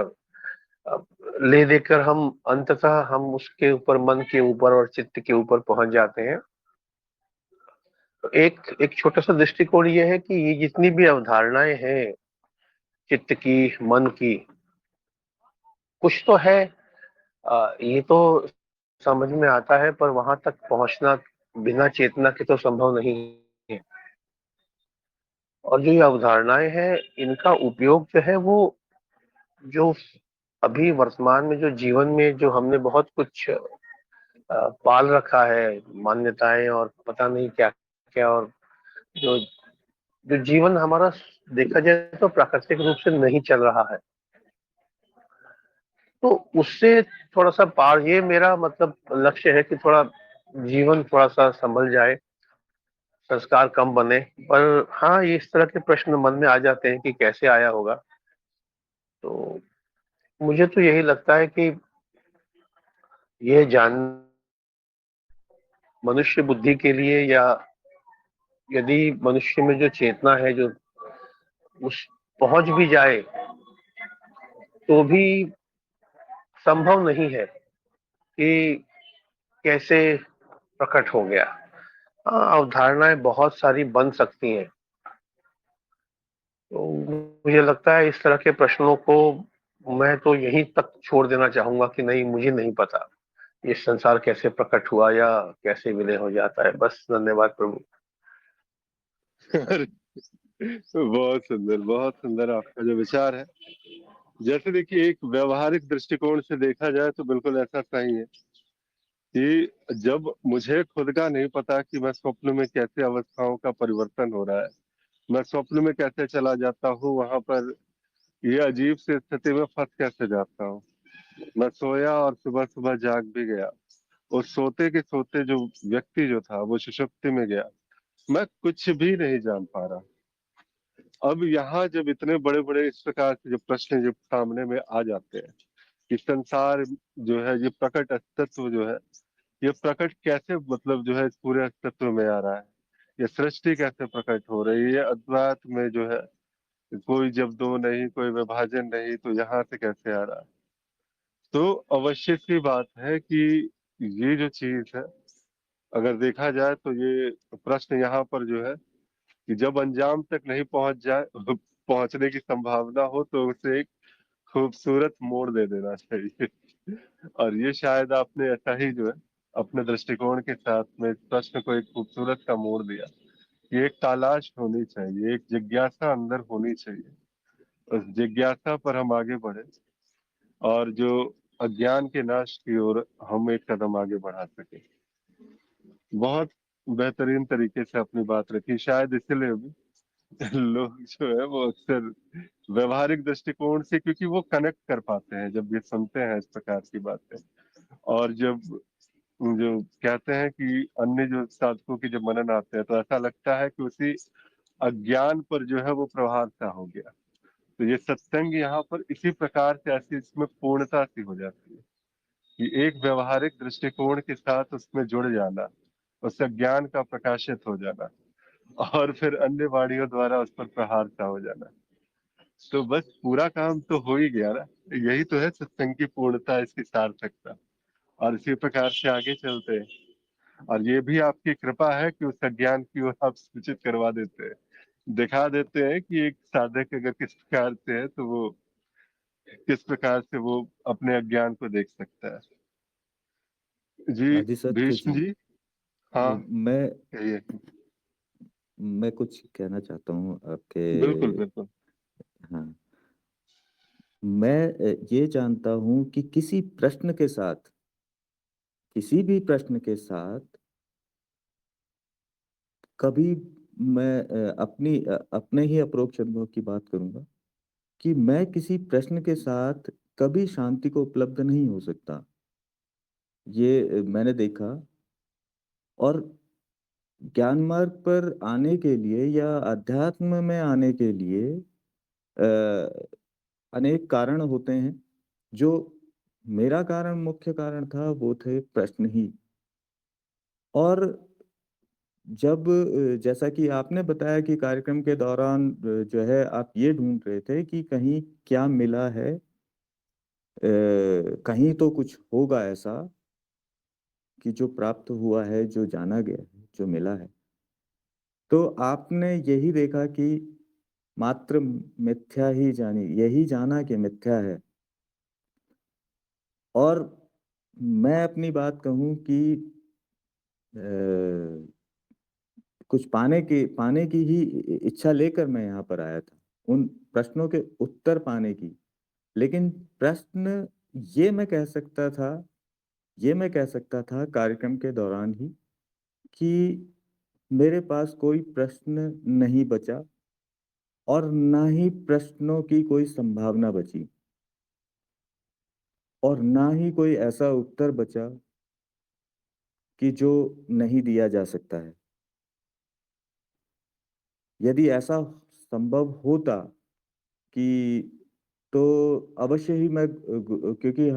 ले देकर हम अंततः हम उसके ऊपर, मन के ऊपर और चित्त के ऊपर पहुंच जाते हैं। तो एक एक छोटा सा दृष्टिकोण ये है कि ये जितनी भी अवधारणाएं हैं चित्त की, मन की, कुछ तो है, ये तो समझ में आता है, पर वहां तक पहुंचना बिना चेतना के तो संभव नहीं है। और जो ये अवधारणाएं हैं, इनका उपयोग जो है वो, जो अभी वर्तमान में जो जीवन में जो हमने बहुत कुछ पाल रखा है, मान्यताएं और पता नहीं क्या क्या, और जो जो जीवन हमारा देखा जाए तो प्राकृतिक रूप से नहीं चल रहा है, तो उससे थोड़ा सा पार, ये मेरा मतलब लक्ष्य है कि थोड़ा जीवन थोड़ा सा संभल जाए, संस्कार कम बने। पर हाँ, ये इस तरह के प्रश्न मन में आ जाते हैं कि कैसे आया होगा। तो मुझे तो यही लगता है कि ये जान मनुष्य बुद्धि के लिए, या यदि मनुष्य में जो चेतना है जो उस पहुंच भी जाए तो भी संभव नहीं है कि कैसे प्रकट हो गया। हाँ, अवधारणाएं बहुत सारी बन सकती हैं। तो मुझे लगता है इस तरह के प्रश्नों को मैं तो यहीं तक छोड़ देना चाहूंगा कि नहीं, मुझे नहीं पता ये संसार कैसे प्रकट हुआ या कैसे विलय हो जाता है। बस, धन्यवाद प्रभु। अरे, बहुत सुंदर आपका जो विचार है। जैसे देखिए, एक व्यवहारिक दृष्टिकोण से देखा जाए तो बिल्कुल ऐसा सही है कि जब मुझे खुद का नहीं पता कि मैं स्वप्न में कैसे अवस्थाओं का परिवर्तन हो रहा है, मैं स्वप्न में कैसे चला जाता हूँ, वहां पर ये अजीब सी स्थिति में फंस कैसे जाता हूँ। मैं सोया और सुबह सुबह जाग भी गया। उस सोते के सोते जो व्यक्ति जो था वो सुषुप्ति में गया। मैं कुछ भी नहीं जान पा रहा। अब यहाँ जब इतने बड़े बड़े इस प्रकार के जो प्रश्न जब सामने में आ जाते हैं कि संसार जो है, ये प्रकट अस्तित्व जो है, ये प्रकट कैसे मतलब जो है इस पूरे अस्तित्व में आ रहा है, ये सृष्टि कैसे प्रकट हो रही है, ये अद्वैत में जो है कोई जब दो नहीं, कोई विभाजन नहीं, तो यहाँ से कैसे आ रहा है। तो अवश्य सी बात है कि ये जो चीज है, अगर देखा जाए तो ये प्रश्न यहाँ पर जो है कि जब अंजाम तक नहीं पहुंच जाए, पहुंचने की संभावना हो, तो उसे एक खूबसूरत मोड़ दे देना चाहिए। और ये शायद आपने ऐसा ही जो है अपने दृष्टिकोण के साथ में इस प्रश्न को एक खूबसूरत का मोड़ दिया। ये एक तलाश होनी चाहिए, एक जिज्ञासा अंदर होनी चाहिए। उस जिज्ञासा पर हम आगे बढ़े और जो अज्ञान के नाश की ओर हम एक कदम आगे बढ़ा सके। बहुत बेहतरीन तरीके से अपनी बात रखी। शायद इसीलिए भी लोग जो है वो अक्सर व्यवहारिक दृष्टिकोण से, क्योंकि वो कनेक्ट कर पाते हैं जब ये सुनते हैं इस प्रकार की बातें। और जब जो कहते हैं कि अन्य जो साधकों के जब मनन आते हैं, तो ऐसा लगता है कि उसी अज्ञान पर जो है वो प्रहार सा हो गया। तो ये सत्संग यहाँ पर इसी प्रकार से ऐसी इसमें पूर्णता सी हो जाती है कि एक व्यवहारिक दृष्टिकोण के साथ उसमें जुड़ जाना, उससे ज्ञान का प्रकाशित हो जाना, और फिर अन्य वाणियों द्वारा उस पर प्रहार सा हो जाना। तो बस पूरा काम तो हो ही गया ना। यही तो है सत्संग की पूर्णता, इसकी सार्थकता। और इसी प्रकार से आगे चलते हैं। और ये भी आपकी कृपा है कि उस अज्ञान की ओर आप सूचित करवा देते हैं, दिखा देते हैं कि एक साधक अगर किस प्रकार से है तो वो किस प्रकार से वो अपने अज्ञान को देख सकता है। जी। आदिसत्य भीष्म जी, जी। हाँ, मैं कहिए। मैं कुछ कहना चाहता हूँ आपके। बिल्कुल बिल्कुल। हाँ, मैं ये जानता हूँ कि किसी भी प्रश्न के साथ कभी मैं अपने ही अप्रोक्ष अनुभव की बात करूंगा कि मैं किसी प्रश्न के साथ कभी शांति को उपलब्ध नहीं हो सकता। ये मैंने देखा। और ज्ञान मार्ग पर आने के लिए या अध्यात्म में आने के लिए अ, अनेक कारण होते हैं। जो मेरा मुख्य कारण था वो थे प्रश्न ही। और जब जैसा कि आपने बताया कि कार्यक्रम के दौरान जो है आप ये ढूंढ रहे थे कि कहीं क्या मिला है, कहीं तो कुछ होगा ऐसा कि जो प्राप्त हुआ है, जो जाना गया है, जो मिला है। तो आपने यही देखा कि मात्र मिथ्या ही जानी, यही जाना कि मिथ्या है। और मैं अपनी बात कहूं कि अ, कुछ पाने की ही इच्छा लेकर मैं यहाँ पर आया था, उन प्रश्नों के उत्तर पाने की। लेकिन प्रश्न ये मैं कह सकता था ये मैं कह सकता था कार्यक्रम के दौरान ही कि मेरे पास कोई प्रश्न नहीं बचा। और ना ही प्रश्नों की कोई संभावना बची, और ना ही कोई ऐसा उत्तर बचा कि जो नहीं दिया जा सकता है। यदि ऐसा संभव होता कि तो अवश्य ही क्योंकि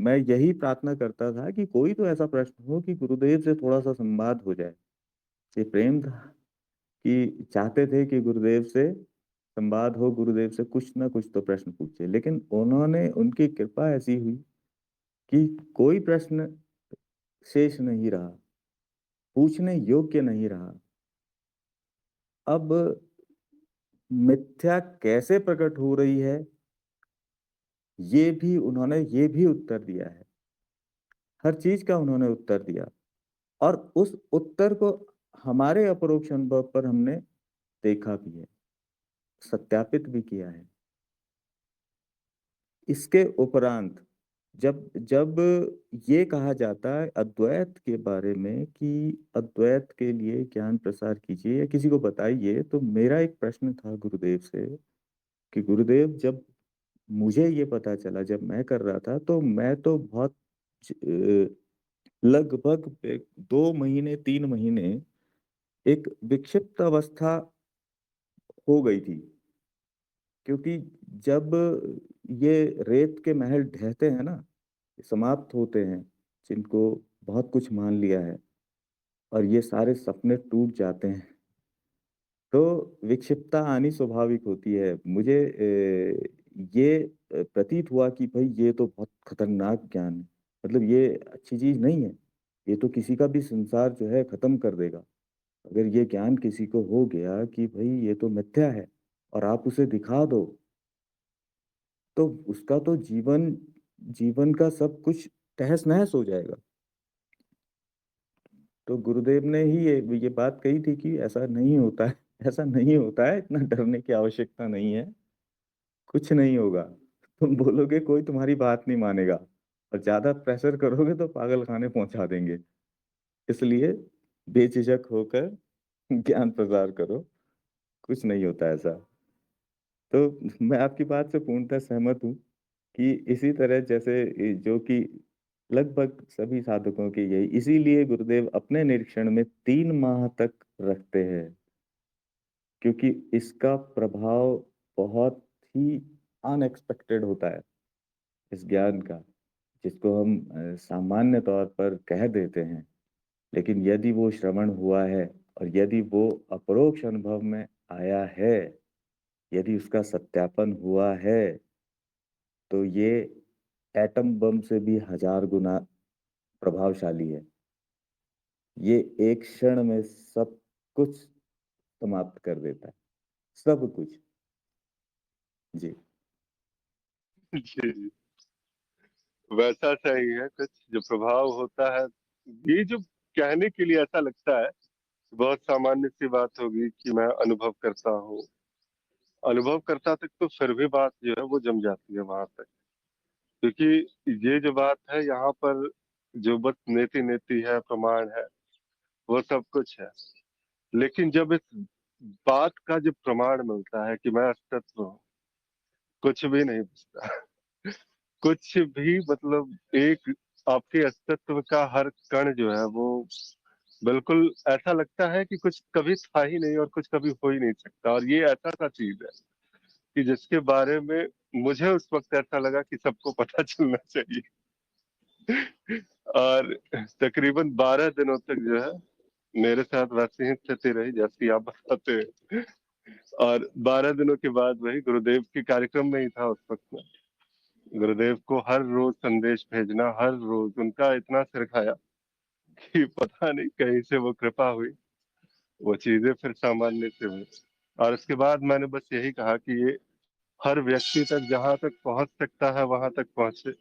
मैं यही प्रार्थना करता था कि कोई तो ऐसा प्रश्न हो कि गुरुदेव से थोड़ा-सा संवाद हो जाए। ये प्रेम था कि चाहते थे कि गुरुदेव से संवाद हो, गुरुदेव से कुछ ना कुछ तो प्रश्न पूछे। लेकिन उनकी कृपा ऐसी हुई कि कोई प्रश्न शेष नहीं रहा, पूछने योग्य नहीं रहा। अब मिथ्या कैसे प्रकट हो रही है, उन्होंने ये भी उत्तर दिया है। हर चीज़ का उन्होंने उत्तर दिया, और उस उत्तर को हमारे अपरोक्ष अनुभव पर हमने देखा भी है, सत्यापित भी किया है। इसके उपरांत जब जब ये कहा जाता है अद्वैत के बारे में कि अद्वैत के लिए ज्ञान प्रसार कीजिए या किसी को बताइए, तो मेरा एक प्रश्न था गुरुदेव से कि गुरुदेव, जब मुझे ये पता चला, जब मैं कर रहा था, तो मैं तो बहुत लगभग 2 महीने 3 महीने एक विक्षिप्त अवस्था हो गई थी। क्योंकि जब ये रेत के महल ढहते हैं ना, समाप्त होते हैं, जिनको बहुत कुछ मान लिया है, और ये सारे सपने टूट जाते हैं, तो विक्षिप्तता आनी स्वाभाविक होती है। मुझे ये प्रतीत हुआ कि भाई ये तो बहुत खतरनाक ज्ञान है। मतलब ये अच्छी चीज़ नहीं है। ये तो किसी का भी संसार जो है खत्म कर देगा। अगर ये ज्ञान किसी को हो गया कि भाई ये तो मिथ्या है और आप उसे दिखा दो, तो उसका तो जीवन जीवन का सब कुछ तहस-नहस हो जाएगा। तो गुरुदेव ने ही ये बात कही थी कि ऐसा नहीं होता है, ऐसा नहीं होता है, इतना डरने की आवश्यकता नहीं है, कुछ नहीं होगा। तुम बोलोगे कोई तुम्हारी बात नहीं मानेगा, और ज़्यादा प्रेशर करोगे तो पागलखाने पहुँचा देंगे। इसलिए बेझिझक होकर ज्ञान प्रसार करो, कुछ नहीं होता ऐसा। तो मैं आपकी बात से पूर्णतः सहमत हूँ कि इसी तरह जैसे जो कि लगभग सभी साधकों की यही, इसीलिए गुरुदेव अपने निरीक्षण में 3 माह तक रखते हैं, क्योंकि इसका प्रभाव बहुत ही अनएक्सपेक्टेड होता है, इस ज्ञान का, जिसको हम सामान्य तौर पर कह देते हैं। लेकिन यदि वो श्रवण हुआ है और यदि वो अपरोक्ष अनुभव में आया है, यदि उसका सत्यापन हुआ है, तो ये एटम बम से भी 1000 गुना प्रभावशाली है। ये एक क्षण में सब कुछ समाप्त कर देता है, सब कुछ। जी। जी जी, वैसा सही है कुछ जो प्रभाव होता है। ये जो कहने के लिए ऐसा लगता है, बहुत सामान्य सी बात होगी कि मैं अनुभव करता हूँ, अनुभव करता तक तो फिर भी बात जो है वो जम जाती है वहां तक, क्योंकि ये जो बात है यहाँ पर जो बस नेति नेति है, प्रमाण है, वो सब कुछ है। लेकिन जब इस बात का जब प्रमाण मिलता है कि मैं अस्तित्व हूँ, कुछ भी नहीं बचता। कुछ भी, मतलब एक आपके अस्तित्व का हर कण जो है वो बिल्कुल ऐसा लगता है कि कुछ कभी था ही नहीं और कुछ कभी हो ही नहीं सकता। और ये ऐसा सा चीज है कि जिसके बारे में मुझे उस वक्त ऐसा लगा कि सबको पता चलना चाहिए। और तकरीबन 12 दिनों तक जो है मेरे साथ वैसी ही स्थिति रही जैसी आप बताते हैं। और 12 दिनों के बाद वही गुरुदेव के कार्यक्रम में ही था उस वक्त में। गुरुदेव को हर रोज संदेश भेजना, हर रोज उनका इतना सिर खाया कि पता नहीं कहीं से वो कृपा हुई, वो चीजें फिर सामान्य से हुई। और उसके बाद मैंने बस यही कहा कि ये हर व्यक्ति तक जहां तक पहुंच सकता है वहां तक पहुंचे।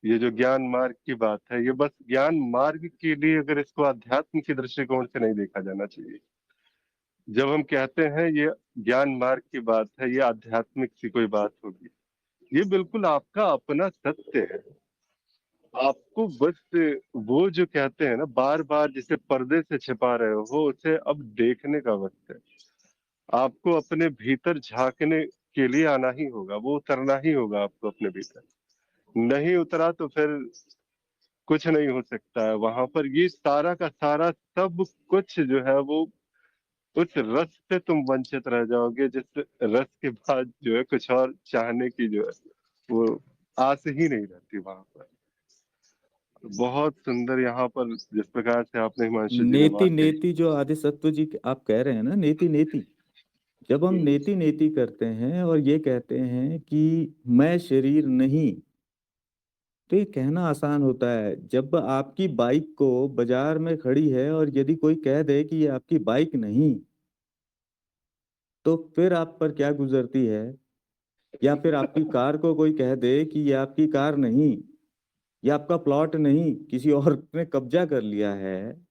ये जो ज्ञान मार्ग की बात है, ये बस ज्ञान मार्ग के लिए, अगर इसको अध्यात्म के दृष्टिकोण से नहीं देखा जाना चाहिए। जब हम कहते हैं ये ज्ञान मार्ग की बात है, ये आध्यात्मिक सी कोई बात होगी, ये बिल्कुल आपका अपना सत्य है। आपको बस वो जो कहते हैं ना, बार बार जिसे पर्दे से छिपा रहे हो, उसे अब देखने का वक्त है। आपको अपने भीतर झांकने के लिए आना ही होगा, वो उतरना ही होगा आपको अपने भीतर। नहीं उतरा तो फिर कुछ नहीं हो सकता है वहां पर। ये सारा का सारा सब कुछ जो है वो उस रस से तुम वंचित रह जाओगे, जिस रस के बाद जो है कुछ और चाहने की जो है वो आस ही नहीं रहती वहां पर। बहुत सुंदर यहाँ पर जिस प्रकार से आपने हिमांशु जी ने नेति बात कही। नेति जो आदि सत्व जी आप कह रहे हैं ना, नेति नेति, जब हम नेति नेति करते हैं और ये कहते हैं कि मैं शरीर नहीं, तो ये कहना आसान होता है। जब आपकी बाइक को बाजार में खड़ी है और यदि कोई कह दे कि ये आपकी बाइक नहीं, तो फिर आप पर क्या गुजरती है। या फिर आपकी कार को कोई कह दे कि ये आपकी कार नहीं, ये आपका प्लॉट नहीं, किसी और ने कब्जा कर लिया है।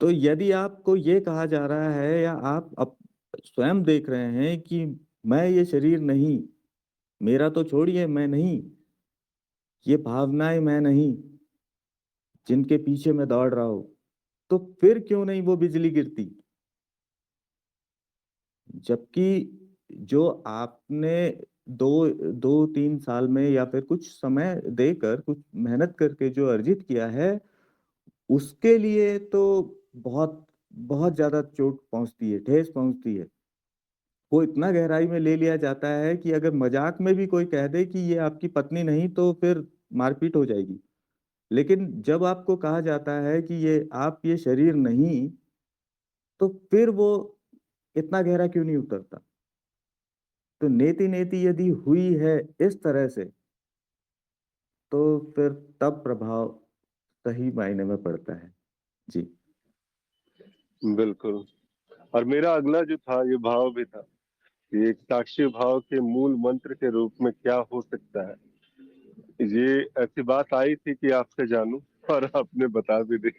तो यदि आपको ये कहा जा रहा है या आप स्वयं देख रहे हैं कि मैं ये शरीर नहीं, मेरा तो छोड़िए मैं नहीं, ये भावनाएं मैं नहीं जिनके पीछे मैं दौड़ रहा हूं, तो फिर क्यों नहीं वो बिजली गिरती। जबकि जो आपने दो 2-3 साल में या फिर कुछ समय देकर कुछ मेहनत करके जो अर्जित किया है, उसके लिए तो बहुत बहुत ज्यादा चोट पहुंचती है, ठेस पहुंचती है। वो इतना गहराई में ले लिया जाता है कि अगर मजाक में भी कोई कह दे कि ये आपकी पत्नी नहीं, तो फिर मारपीट हो जाएगी। लेकिन जब आपको कहा जाता है कि ये शरीर नहीं, तो फिर वो इतना गहरा क्यों नहीं उतरता। तो नेति नेति यदि हुई है इस तरह से, तो फिर तब प्रभाव सही मायने में पड़ता है। जी बिल्कुल। और मेरा अगला जो था ये भाव भी था कि एक साक्षी भाव के मूल मंत्र के रूप में क्या हो सकता है। ये ऐसी बात आई थी कि आपसे जानूं, और आपने बता भी दी।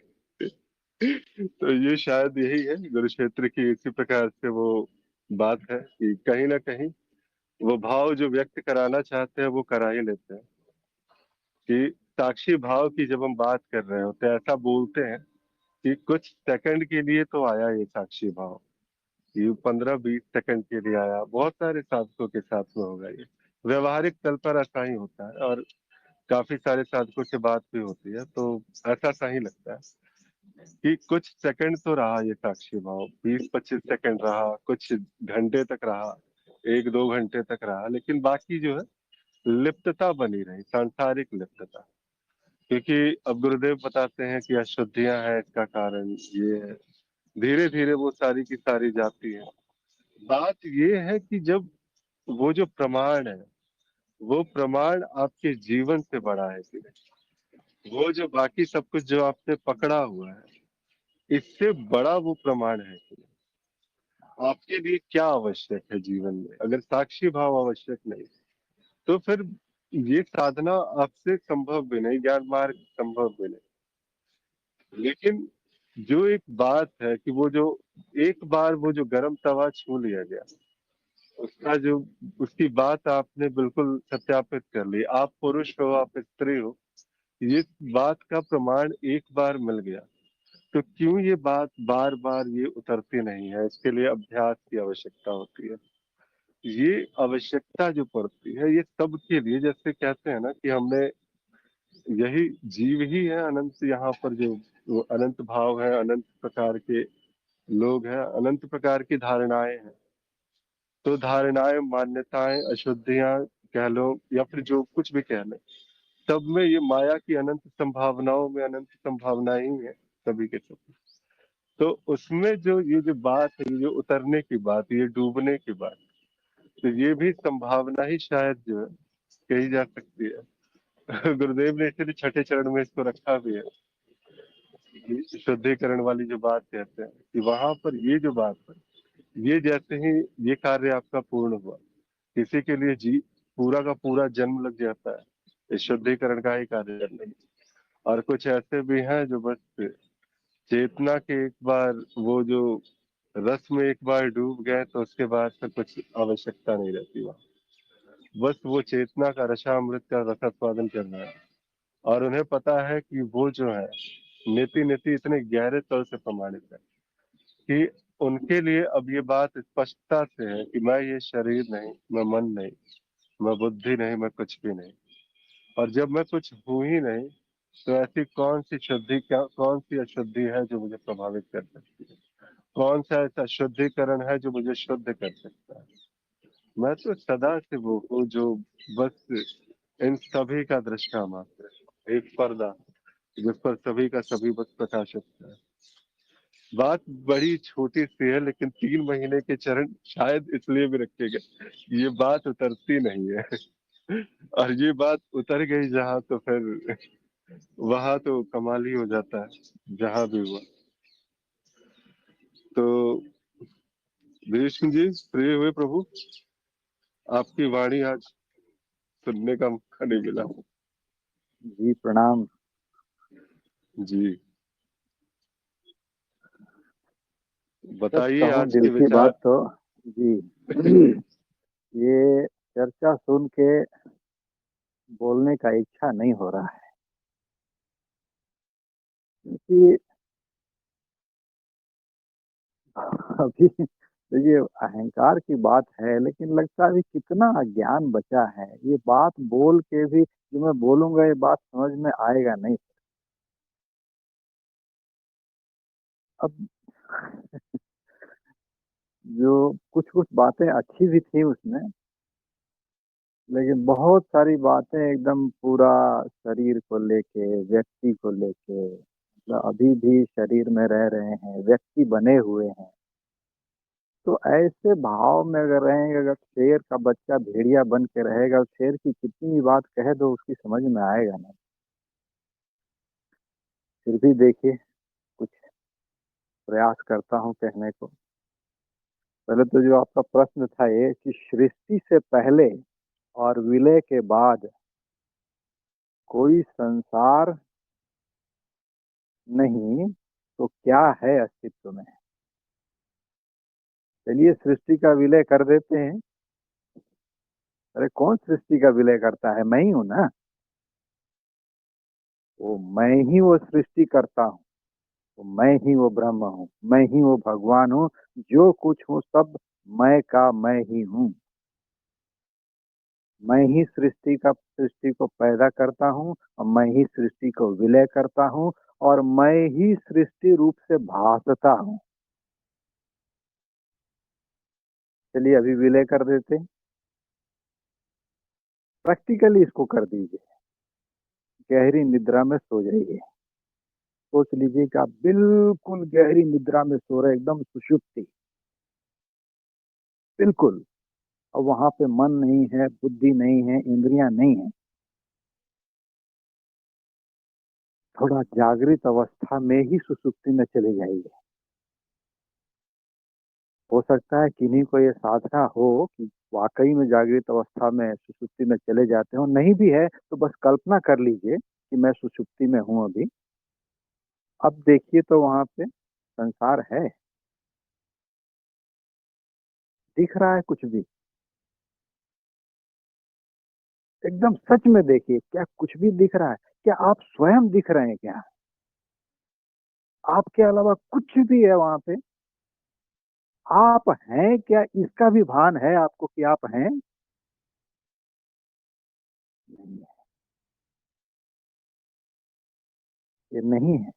तो ये शायद यही है गुरु क्षेत्र की, इसी प्रकार से वो बात है कि कहीं ना कहीं वो भाव जो व्यक्त कराना चाहते हैं वो करा ही लेते हैं। कि साक्षी भाव की जब हम बात कर रहे होते हैं, ऐसा बोलते हैं कि कुछ सेकंड के लिए तो आया ये साक्षी भाव, ये 15-20 सेकंड के लिए आया। बहुत सारे साधकों के साथ में होगा ये, व्यवहारिक तल पर ऐसा ही होता है, और काफी सारे साधकों से बात भी होती है तो ऐसा सा ही लगता है कि कुछ सेकंड तो रहा ये साक्षी भाव, 20-25 सेकंड रहा, कुछ घंटे तक रहा, 1-2 घंटे तक रहा, लेकिन बाकी जो है लिप्तता बनी रही, सांसारिक लिप्तता। क्योंकि अब गुरुदेव बताते हैं कि अशुद्धियां हैं इसका कारण, ये है। धीरे धीरे वो सारी की सारी जाती है। बात ये है कि जब वो जो प्रमाण है, वो प्रमाण आपके जीवन से बड़ा है कि नहीं, वो जो बाकी सब कुछ जो आपने पकड़ा हुआ है, इससे बड़ा वो प्रमाण है कि नहीं। आपके लिए क्या आवश्यक है जीवन में, अगर साक्षी भाव आवश्यक नहीं, तो फिर ये साधना आपसे संभव भी नहीं, ज्ञान मार्ग संभव भी नहीं। लेकिन जो एक बात है कि वो जो एक बार वो जो गर्म तवा छू लिया गया, उसका जो उसकी बात आपने बिल्कुल सत्यापित कर ली, आप पुरुष हो आप स्त्री हो, ये बात का प्रमाण एक बार मिल गया, तो क्यों ये बात बार बार ये उतरती नहीं है। इसके लिए अभ्यास की आवश्यकता होती है। ये आवश्यकता जो पड़ती है ये सबके लिए, जैसे कहते हैं ना कि हमने, यही जीव ही है अनंत, यहाँ पर जो वो अनंत भाव है, अनंत प्रकार के लोग हैं, अनंत प्रकार की धारणाएं हैं। तो धारणाएं, मान्यताएं, अशुद्धियां कह लो या फिर जो कुछ भी कह लें, सब में ये माया की अनंत संभावनाओं में अनंत संभावनाएं ही है सभी के सब। तो उसमें जो ये जो बात है, ये जो उतरने की बात, ये डूबने की बात, तो ये भी संभावना ही शायद जो है कही जा सकती है। गुरुदेव ने इसलिए छठे चरण में इसको रखा भी है, कि शुद्धिकरण वाली जो बात कहते हैं कि वहां पर ये जो बात है, ये जैसे ही ये कार्य आपका पूर्ण हुआ, किसी के लिए जी पूरा का पूरा जन्म लग जाता है इस शुद्धिकरण का ही कार्य करने में। और कुछ ऐसे भी हैं जो बस चेतना के एक बार वो जो रस में एक बार डूब गए, तो उसके बाद फिर कुछ आवश्यकता नहीं रहती वहाँ। बस वो चेतना का रसामृत का रसास्वादन करना है। और उन्हें पता है कि वो जो है नीति नीति इतने गहरे तल से प्रमाणित है कि उनके लिए अब ये बात स्पष्टता से है कि मैं ये शरीर नहीं, मैं मन नहीं, मैं बुद्धि नहीं, मैं कुछ भी नहीं। और जब मैं कुछ हूं ही नहीं, तो ऐसी कौन सी शुद्धि, क्या कौन सी अशुद्धि है जो मुझे प्रभावित कर सकती है? कौन सा ऐसा शुद्धिकरण है जो मुझे शुद्ध कर सकता है? मैं तो सदा से वो हूँ जो बस इन सभी का दृष्टा मात्र है, एक पर्दा जिस पर सभी का सभी बस प्रकाशित है। बात बड़ी छोटी सी है, लेकिन 3 महीने के चरण शायद इसलिए भी रखे गए, ये बात उतरती नहीं है। और ये बात उतर गई जहां, तो फिर वहां तो कमाल ही हो जाता है, जहां भी हुआ। तो भीष्म जी प्रिय हुए प्रभु, आपकी वाणी आज सुनने का मौका नहीं मिला। जी प्रणाम। जी सच बताइए कहूँ आज दिल के की विचार। बात तो जी ये चर्चा सुन के बोलने का इच्छा नहीं हो रहा है, क्योंकि अभी देखिए अहंकार की बात है, लेकिन लगता है अभी कितना अज्ञान बचा है। ये बात बोल के भी जो मैं बोलूंगा ये बात समझ में आएगा नहीं। अब जो कुछ कुछ बातें अच्छी भी थी उसमें, लेकिन बहुत सारी बातें एकदम पूरा शरीर को लेके, व्यक्ति को लेके, मतलब अभी भी शरीर में रह रहे हैं, व्यक्ति बने हुए हैं, तो ऐसे भाव में अगर रहेंगे, अगर शेर का बच्चा भेड़िया बन के रहेगा, शेर की कितनी भी बात कह दो उसकी समझ में आएगा नहीं। फिर भी देखिए कुछ प्रयास करता हूँ कहने को। पहले तो जो आपका प्रश्न था ये कि सृष्टि से पहले और विलय के बाद कोई संसार नहीं तो क्या है अस्तित्व में। चलिए सृष्टि का विलय कर देते हैं। अरे कौन सृष्टि का विलय करता है? मैं ही हूं ना। वो मैं ही वो सृष्टि करता हूँ, तो मैं ही वो ब्रह्म हूँ, मैं ही वो भगवान हूँ। जो कुछ हूँ सब मैं का मैं ही हूँ। मैं ही सृष्टि को पैदा करता हूँ और मैं ही सृष्टि को विलय करता हूँ और मैं ही सृष्टि रूप से भासता हूँ। चलिए अभी विलय कर देते हैं, प्रैक्टिकली इसको कर दीजिए। गहरी निद्रा में सो जाइए। सोच लीजिए कि आप बिल्कुल गहरी निद्रा में सो रहे, एकदम सुषुप्ति बिल्कुल। और वहां पे मन नहीं है, बुद्धि नहीं है, इंद्रियां नहीं है। थोड़ा जागृत अवस्था में ही सुसुप्ति में चले जाइए। हो सकता है किन्हीं को ये साधना हो कि वाकई में जागृत अवस्था में सुसुप्ति में चले जाते हो। नहीं भी है तो बस कल्पना कर लीजिए कि मैं सुसुप्ति में हूं अभी। अब देखिए तो वहां पे संसार है, दिख रहा है कुछ भी? एकदम सच में देखिए, क्या कुछ भी दिख रहा है? क्या आप स्वयं दिख रहे हैं? क्या आपके अलावा कुछ भी है वहां पे? आप हैं क्या, इसका भी भान है आपको कि आप हैं? नहीं है, ये नहीं है,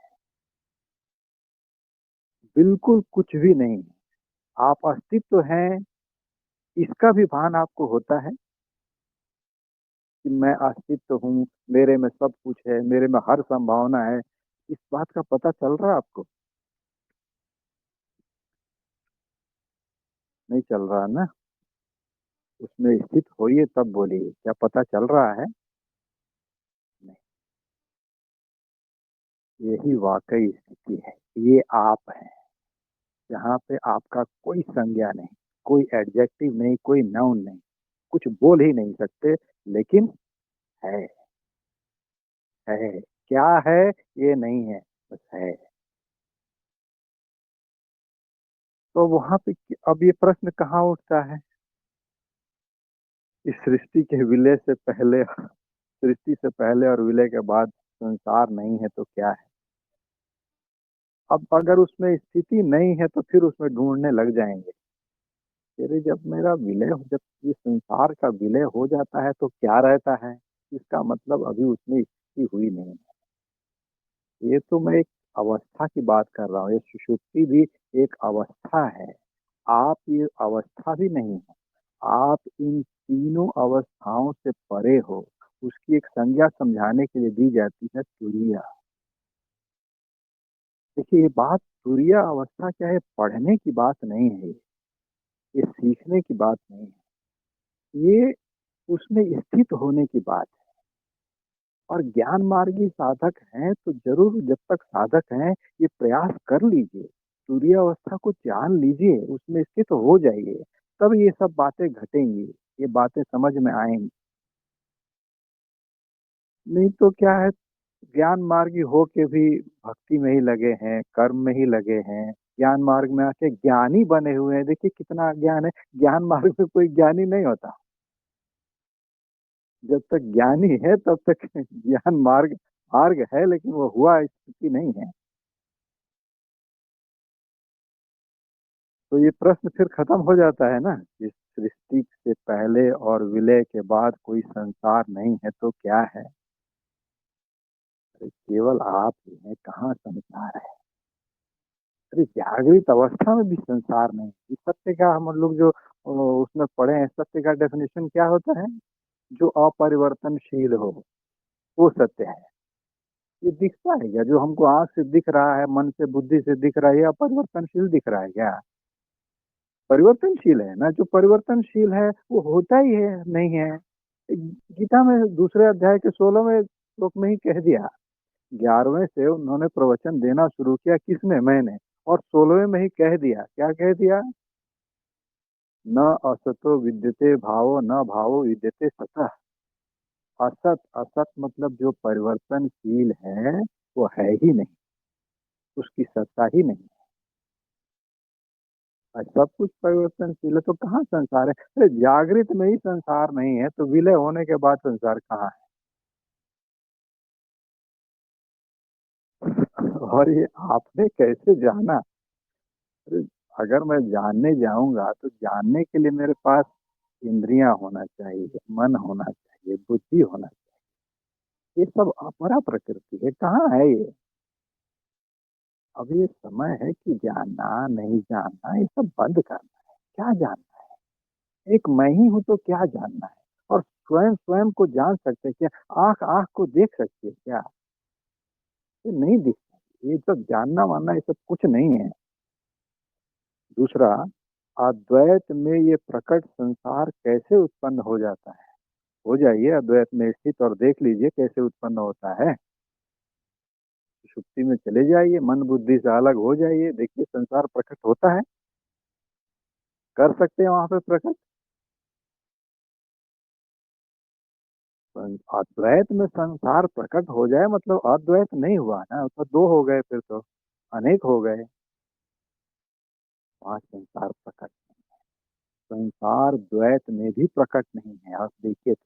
बिल्कुल कुछ भी नहीं है। आप अस्तित्व हैं, इसका भी भान आपको होता है कि मैं अस्तित्व हूँ, मेरे में सब कुछ है, मेरे में हर संभावना है। इस बात का पता चल रहा है आपको? नहीं चल रहा ना? उसमें स्थित होइए तब बोलिए, क्या पता चल रहा है? नहीं, यही वाकई स्थिति है। ये आप है, जहाँ पे आपका कोई संज्ञा नहीं, कोई एडजेक्टिव नहीं, कोई नाउन नहीं, कुछ बोल ही नहीं सकते, लेकिन है। है क्या है? ये नहीं है, बस है। तो वहां पे अब ये प्रश्न कहाँ उठता है? इस सृष्टि के विलय से पहले, सृष्टि से पहले और विलय के बाद संसार नहीं है तो क्या है? अब अगर उसमें स्थिति नहीं है तो फिर उसमें ढूंढने लग जाएंगे। फिर जब ये संसार का विलय हो जाता है तो क्या रहता है, इसका मतलब अभी उसमें स्थिति हुई नहीं है। ये तो मैं एक अवस्था की बात कर रहा हूँ, ये सुषुप्ति भी एक अवस्था है। आप ये अवस्था भी नहीं है, आप इन तीनों अवस्थाओं से परे हो। उसकी एक संज्ञा समझाने के लिए दी जाती है तुरीया। देखिए, ये बात तुरीया अवस्था क्या है, पढ़ने की बात नहीं है, ये सीखने की बात नहीं है, ये उसमें स्थित होने की बात है। और ज्ञान मार्गी साधक हैं तो जरूर, जब तक साधक हैं, ये प्रयास कर लीजिए, तुरीय अवस्था को जान लीजिए, उसमें स्थित हो जाइए, तब ये सब बातें घटेंगी, ये बातें समझ में आएंगी। नहीं तो क्या है, ज्ञान मार्गी हो के भी भक्ति में ही लगे हैं, कर्म में ही लगे हैं, ज्ञान मार्ग में आके ज्ञानी बने हुए हैं। देखिए कितना ज्ञान है, ज्ञान मार्ग में कोई ज्ञानी नहीं होता। जब तक ज्ञानी है तब तक ज्ञान मार्ग मार्ग है, लेकिन वो हुआ स्थिति नहीं है। तो ये प्रश्न फिर खत्म हो जाता है ना, इस सृष्टि से पहले और विलय के बाद कोई संसार नहीं है तो क्या है। अरे केवल आप ही हैं, कहाँ संसार है। अरे जागृत अवस्था में भी संसार नहीं। इस सत्य का हम लोग जो उसमें पढ़े हैं, सत्य का डेफिनेशन क्या होता है, जो अपरिवर्तनशील हो वो सत्य है। ये दिखता है क्या, जो हमको आंख से दिख रहा है, मन से बुद्धि से दिख रहा है, ये अपरिवर्तनशील दिख रहा है क्या? परिवर्तनशील है ना। जो परिवर्तनशील है वो होता ही है, नहीं है। गीता में दूसरे अध्याय के 16वें श्लोक में ही कह दिया। 11वें से उन्होंने प्रवचन देना शुरू किया, किसने? मैंने। और 16वें में ही कह दिया, क्या कह दिया? न असतो विद्यते भावो न भावो विद्यते सतः। असत, असत मतलब जो परिवर्तनशील है वो है ही नहीं, उसकी सत्ता ही नहीं। और सब कुछ परिवर्तनशील है तो कहाँ संसार है? अरे जागृत में ही संसार नहीं है तो विलय होने के बाद संसार कहाँ है? और ये आपने कैसे जाना? अरे अगर मैं जानने जाऊंगा तो जानने के लिए मेरे पास इंद्रियां होना चाहिए, मन होना चाहिए, बुद्धि होना चाहिए। ये सब अपरा प्रकृति है, कहाँ है ये? अब ये समय है कि जानना नहीं जानना ये सब बंद करना है। क्या जानना है? एक मैं ही हूं तो क्या जानना है? और स्वयं स्वयं को जान सकते हैं क्या? आंख आंख को देख सकती है क्या? ये नहीं दिखता। ये सब जानना मानना ये सब कुछ नहीं है। दूसरा, अद्वैत में ये प्रकट संसार कैसे उत्पन्न हो जाता है? हो जाइए अद्वैत में स्थित और देख लीजिए कैसे उत्पन्न होता है। सुषुप्ति में चले जाइए, मन बुद्धि से अलग हो जाइए, देखिए संसार प्रकट होता है। कर सकते हैं वहां पे प्रकट। अद्वैत में संसार प्रकट हो जाए मतलब अद्वैत नहीं हुआ ना, तो दो हो गए, फिर तो अनेक हो गए। वहां संसार प्रकट, संसार द्वैत में भी प्रकट नहीं है। आप देखिए तो,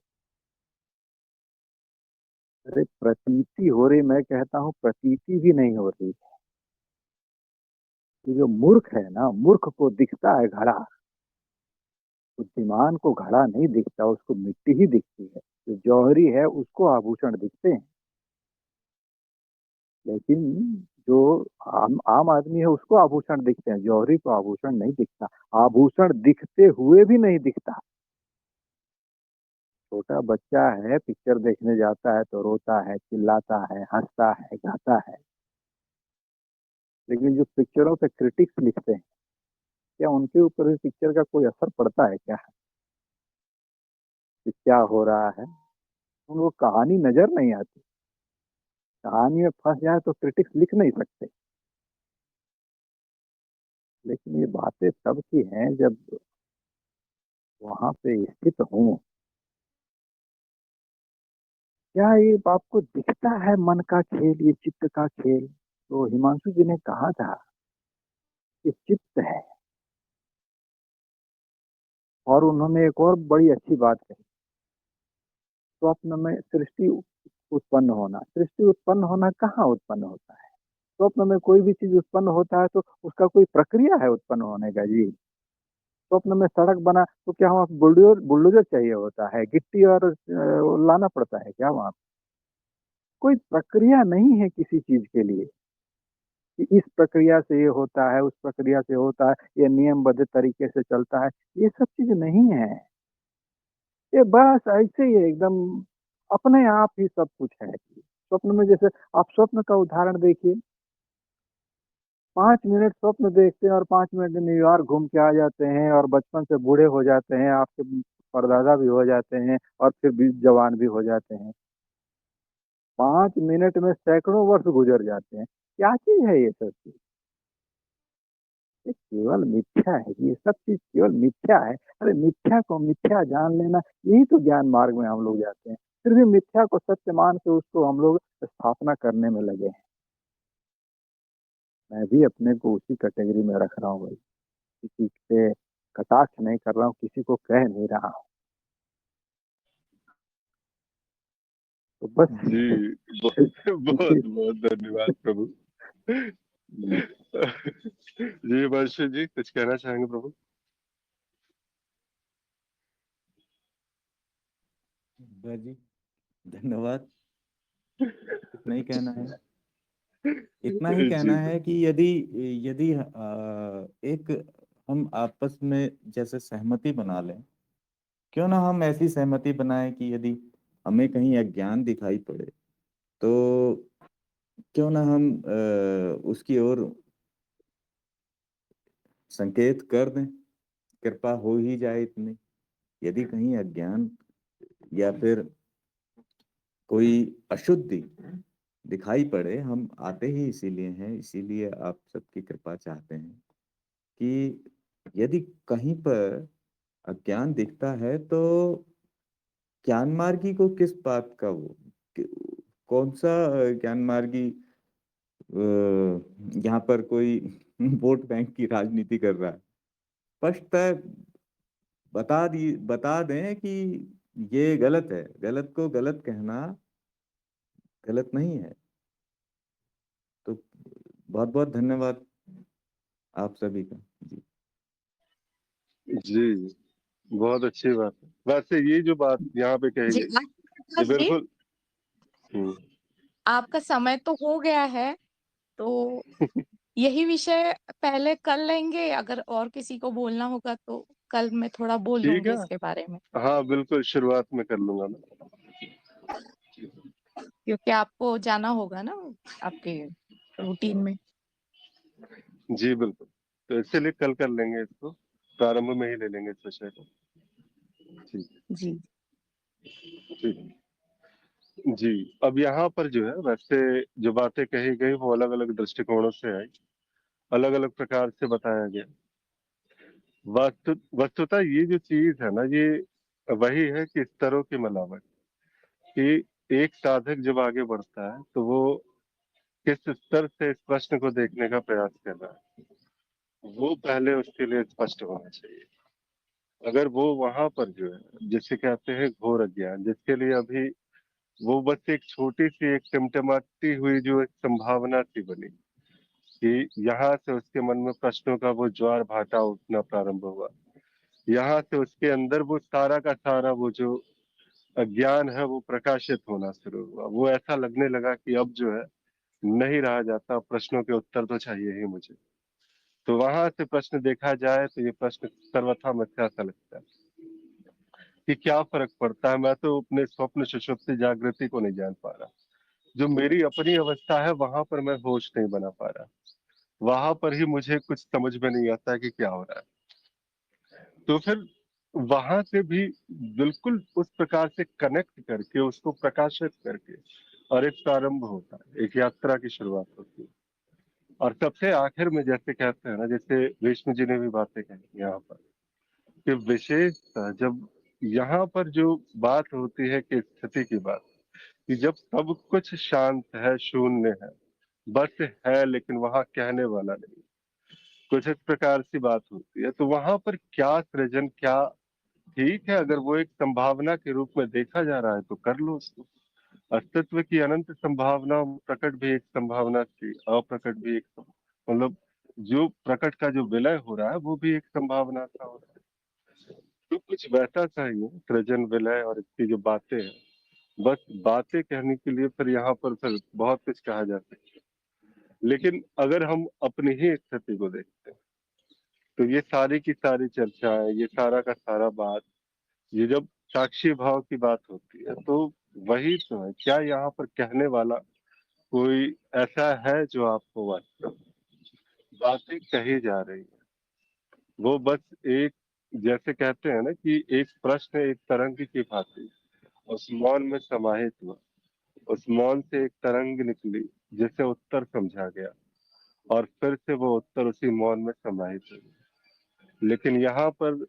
अरे प्रतीति हो रही, मैं कहता हूँ प्रतीति भी नहीं हो रही। ये जो मूर्ख है ना, मूर्ख को दिखता है घड़ा, बुद्धिमान को घड़ा नहीं दिखता, उसको मिट्टी ही दिखती है। जो जौहरी है उसको आभूषण दिखते हैं, लेकिन जो आम आदमी है उसको आभूषण दिखते हैं, जौहरी को आभूषण नहीं दिखता। आभूषण दिखते हुए भी नहीं दिखता। छोटा बच्चा है, पिक्चर देखने जाता है तो रोता है, चिल्लाता है, हंसता है, गाता है, लेकिन जो पिक्चरों पे क्रिटिक्स लिखते हैं, क्या उनके ऊपर भी पिक्चर का कोई असर पड़ता है क्या? कि क्या हो रहा है? उनको कहानी नजर नहीं आती। कहानी में फंस जाए तो क्रिटिक्स लिख नहीं सकते। लेकिन ये बातें तब की हैं जब वहां पे स्थित हूँ। क्या ये आपको दिखता है मन का खेल, ये चित्त का खेल? तो हिमांशु जी ने कहा था कि चित्त है। और उन्होंने एक और बड़ी अच्छी बात कही, स्वप्न में सृष्टि उत्पन्न होना। सृष्टि उत्पन्न होना कहाँ उत्पन्न होता है? स्वप्न में कोई भी चीज उत्पन्न होता है तो उसका कोई प्रक्रिया है उत्पन्न होने का जी। स्वप्न में सड़क बना तो क्या वहाँ बुलडोजर बुलडोजर चाहिए होता है, गिट्टी और वो लाना पड़ता है क्या वहाँ? कोई प्रक्रिया नहीं है किसी चीज के लिए कि इस प्रक्रिया से ये होता है, उस प्रक्रिया से होता है, ये नियमबद्ध तरीके से चलता है, ये सब चीज नहीं है। ये बस ऐसे ही है एकदम अपने आप ही सब कुछ है। स्वप्न में जैसे आप स्वप्न का उदाहरण देखिए, 5 मिनट स्वप्न देखते हैं और 5 मिनट में न्यूयॉर्क घूम के आ जाते हैं और बचपन से बूढ़े हो जाते हैं, आपके परदादा भी हो जाते हैं और फिर भी जवान भी हो जाते हैं। 5 मिनट में सैकड़ों वर्ष गुजर जाते हैं। क्या चीज है ये सब चीज? ये केवल मिथ्या है, ये सब चीज केवल मिथ्या है। अरे मिथ्या को मिथ्या जान लेना, यही तो ज्ञान मार्ग में हम लोग जाते हैं। फिर भी मिथ्या को सत्य मान के उसको हम लोग स्थापना करने में लगे हैं। मैं भी अपने को उसी कैटेगरी में रख रहा हूँ भाई, किसी से कटाक्ष नहीं कर रहा हूँ, किसी को कह नहीं रहा हूँ। तो बस जी बहुत बहुत धन्यवाद प्रभु। जी वर्षा जी कुछ कहना चाहेंगे प्रभु? जी धन्यवाद। कुछ नहीं कहना है, इतना ही जी कहना है कि यदि यदि एक हम आपस में जैसे सहमति बना लें, क्यों ना हम ऐसी सहमति बनाएं कि यदि हमें कहीं अज्ञान दिखाई पड़े तो क्यों ना हम उसकी ओर संकेत कर दें, कृपा हो ही जाए इतनी। यदि कहीं अज्ञान या फिर कोई अशुद्धि दिखाई पड़े, हम आते ही इसीलिए हैं, इसीलिए आप सबकी कृपा चाहते हैं कि यदि कहीं पर अज्ञान दिखता है तो ज्ञान मार्गी को किस बात का कि- कौन सा ज्ञान मार्गी यहाँ पर कोई वोट बैंक की राजनीति कर रहा है? स्पष्टतः बता दें कि ये गलत है, गलत को गलत कहना गलत नहीं है। तो बहुत बहुत धन्यवाद आप सभी का। जी जी बहुत अच्छी बात है। वैसे ये जो बात यहाँ पे कही जी गई ये प्रकाश जी, बिल्कुल। हम्म, आपका समय तो हो गया है, तो यही विषय पहले कर लेंगे। अगर और किसी को बोलना होगा तो कल मैं थोड़ा बोल ठीक लूंगी है। इसके बारे में, हाँ बिल्कुल शुरुआत में कर लूंगा मैं। क्योंकि आपको जाना होगा ना आपके रूटीन में। जी बिल्कुल, तो इसलिए कल कर लेंगे इसको, प्रारंभ में ही ले लेंगे इस विषय को। ठीक जी ठीक। जी अब यहाँ पर जो है वैसे जो बातें कही गई वो अलग अलग दृष्टिकोणों से आई, अलग अलग प्रकार से बताया गया। वस्तुतः ये जो चीज है ना ये वही है कि स्तरों की मिलावट, कि एक साधक जब आगे बढ़ता है तो वो किस स्तर से इस प्रश्न को देखने का प्रयास कर रहा है वो पहले उसके लिए स्पष्ट होना चाहिए। अगर वो वहां पर जो है जिसे कहते हैं घोर अज्ञान, जिसके लिए अभी वो बस एक छोटी सी एक टिमटिमाती हुई जो एक संभावना सी बनी कि यहाँ से उसके मन में प्रश्नों का वो ज्वार भाटा उठना प्रारंभ हुआ, यहाँ से उसके अंदर वो सारा का सारा वो जो अज्ञान है वो प्रकाशित होना शुरू हुआ। वो ऐसा लगने लगा कि अब जो है नहीं रहा जाता, प्रश्नों के उत्तर तो चाहिए ही मुझे। तो वहां से प्रश्न देखा जाए तो ये प्रश्न सर्वथा मिथ्या सा लगता है कि क्या फर्क पड़ता है, मैं तो अपने स्वप्न सुषुप्ति जागृति को नहीं जान पा रहा। जो मेरी अपनी अवस्था है वहां पर मैं होश नहीं बना पा रहा, वहां पर ही मुझे कुछ समझ में नहीं आता कि क्या हो रहा है। तो फिर वहां से भी बिल्कुल उस प्रकार से कनेक्ट करके उसको प्रकाशित करके और एक प्रारंभ होता है, एक यात्रा की शुरुआत होती है। और सबसे आखिर में जैसे कहते हैं ना, जैसे विष्णु जी ने भी बातें कही यहाँ पर कि विशेषतः जब यहाँ पर जो बात होती है कि स्थिति की बात, कि जब सब कुछ शांत है, शून्य है, बस है लेकिन वहां कहने वाला नहीं, कुछ इस प्रकार की बात होती है। तो वहां पर क्या सृजन, क्या ठीक है, अगर वो एक संभावना के रूप में देखा जा रहा है तो कर लो उसको, अस्तित्व की अनंत संभावना, प्रकट भी एक संभावना थी, अप्रकट भी एक मतलब जो प्रकट का जो विलय हो रहा है वो भी एक संभावना था। तो कुछ वैसा सा ही है सृजन, विलय और इसकी जो बातें हैं, बस बातें कहने के लिए फिर यहाँ पर फिर बहुत कुछ कहा जा सकता है। लेकिन अगर हम अपनी ही स्थिति को देखते हैं तो ये सारी की सारी चर्चाएं, ये सारा का सारा बात, ये जब साक्षी भाव की बात होती है तो वही तो है। क्या यहाँ पर कहने वाला कोई ऐसा है जो आपको वास्तव में बातें कही जा रही है? वो बस एक, जैसे कहते हैं ना कि एक प्रश्न एक तरंग की भांति उस मौन में समाहित हुआ, उस मौन से एक तरंग निकली जिसे उत्तर समझा गया और फिर से वो उत्तर उसी मौन में समाहित हुआ। लेकिन यहाँ पर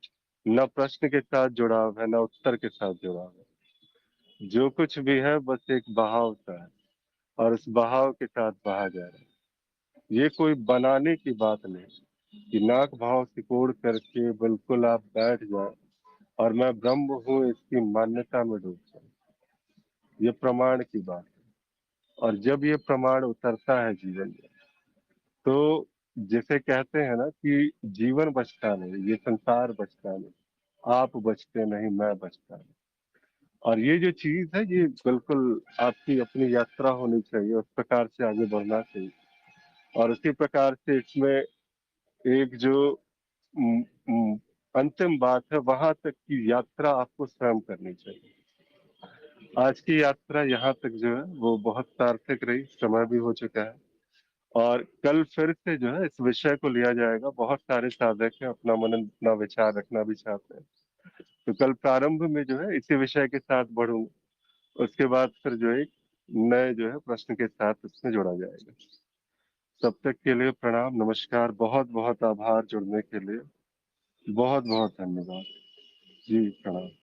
न प्रश्न के साथ जुड़ाव है, न उत्तर के साथ जुड़ाव है। जो कुछ भी है बस एक बहाव सा है और उस बहाव के साथ बहा जा रहा है। ये कोई बनाने की बात नहीं कि नाक भाव सिकोड़ करके बिल्कुल आप बैठ जाए और मैं ब्रह्म हूँ इसकी मान्यता में डूब जाए। ये प्रमाण की बात है। और जब ये प्रमाण उतरता है जीवन में तो जिसे कहते हैं ना कि जीवन बचता नहीं, ये संसार बचता नहीं, आप बचते नहीं, मैं बचता नहीं। और ये जो चीज है ये बिल्कुल आपकी अपनी यात्रा होनी चाहिए, उस प्रकार से आगे बढ़ना चाहिए। और उसी प्रकार से इसमें एक जो म, म, अंतिम बात है, वहां तक की यात्रा आपको स्वयं करनी चाहिए। आज की यात्रा यहाँ तक जो है वो बहुत सार्थक रही, समय भी हो चुका है और कल फिर से जो है इस विषय को लिया जाएगा। बहुत सारे साधक हैं, अपना मनन, अपना विचार रखना भी चाहते हैं, तो कल प्रारंभ में जो है इसी विषय के साथ बढ़ूंगा। उसके बाद फिर जो है एक नए जो है प्रश्न के साथ इसमें जोड़ा जाएगा। तब तक के लिए प्रणाम, नमस्कार, बहुत बहुत आभार जुड़ने के लिए, बहुत बहुत धन्यवाद जी, प्रणाम।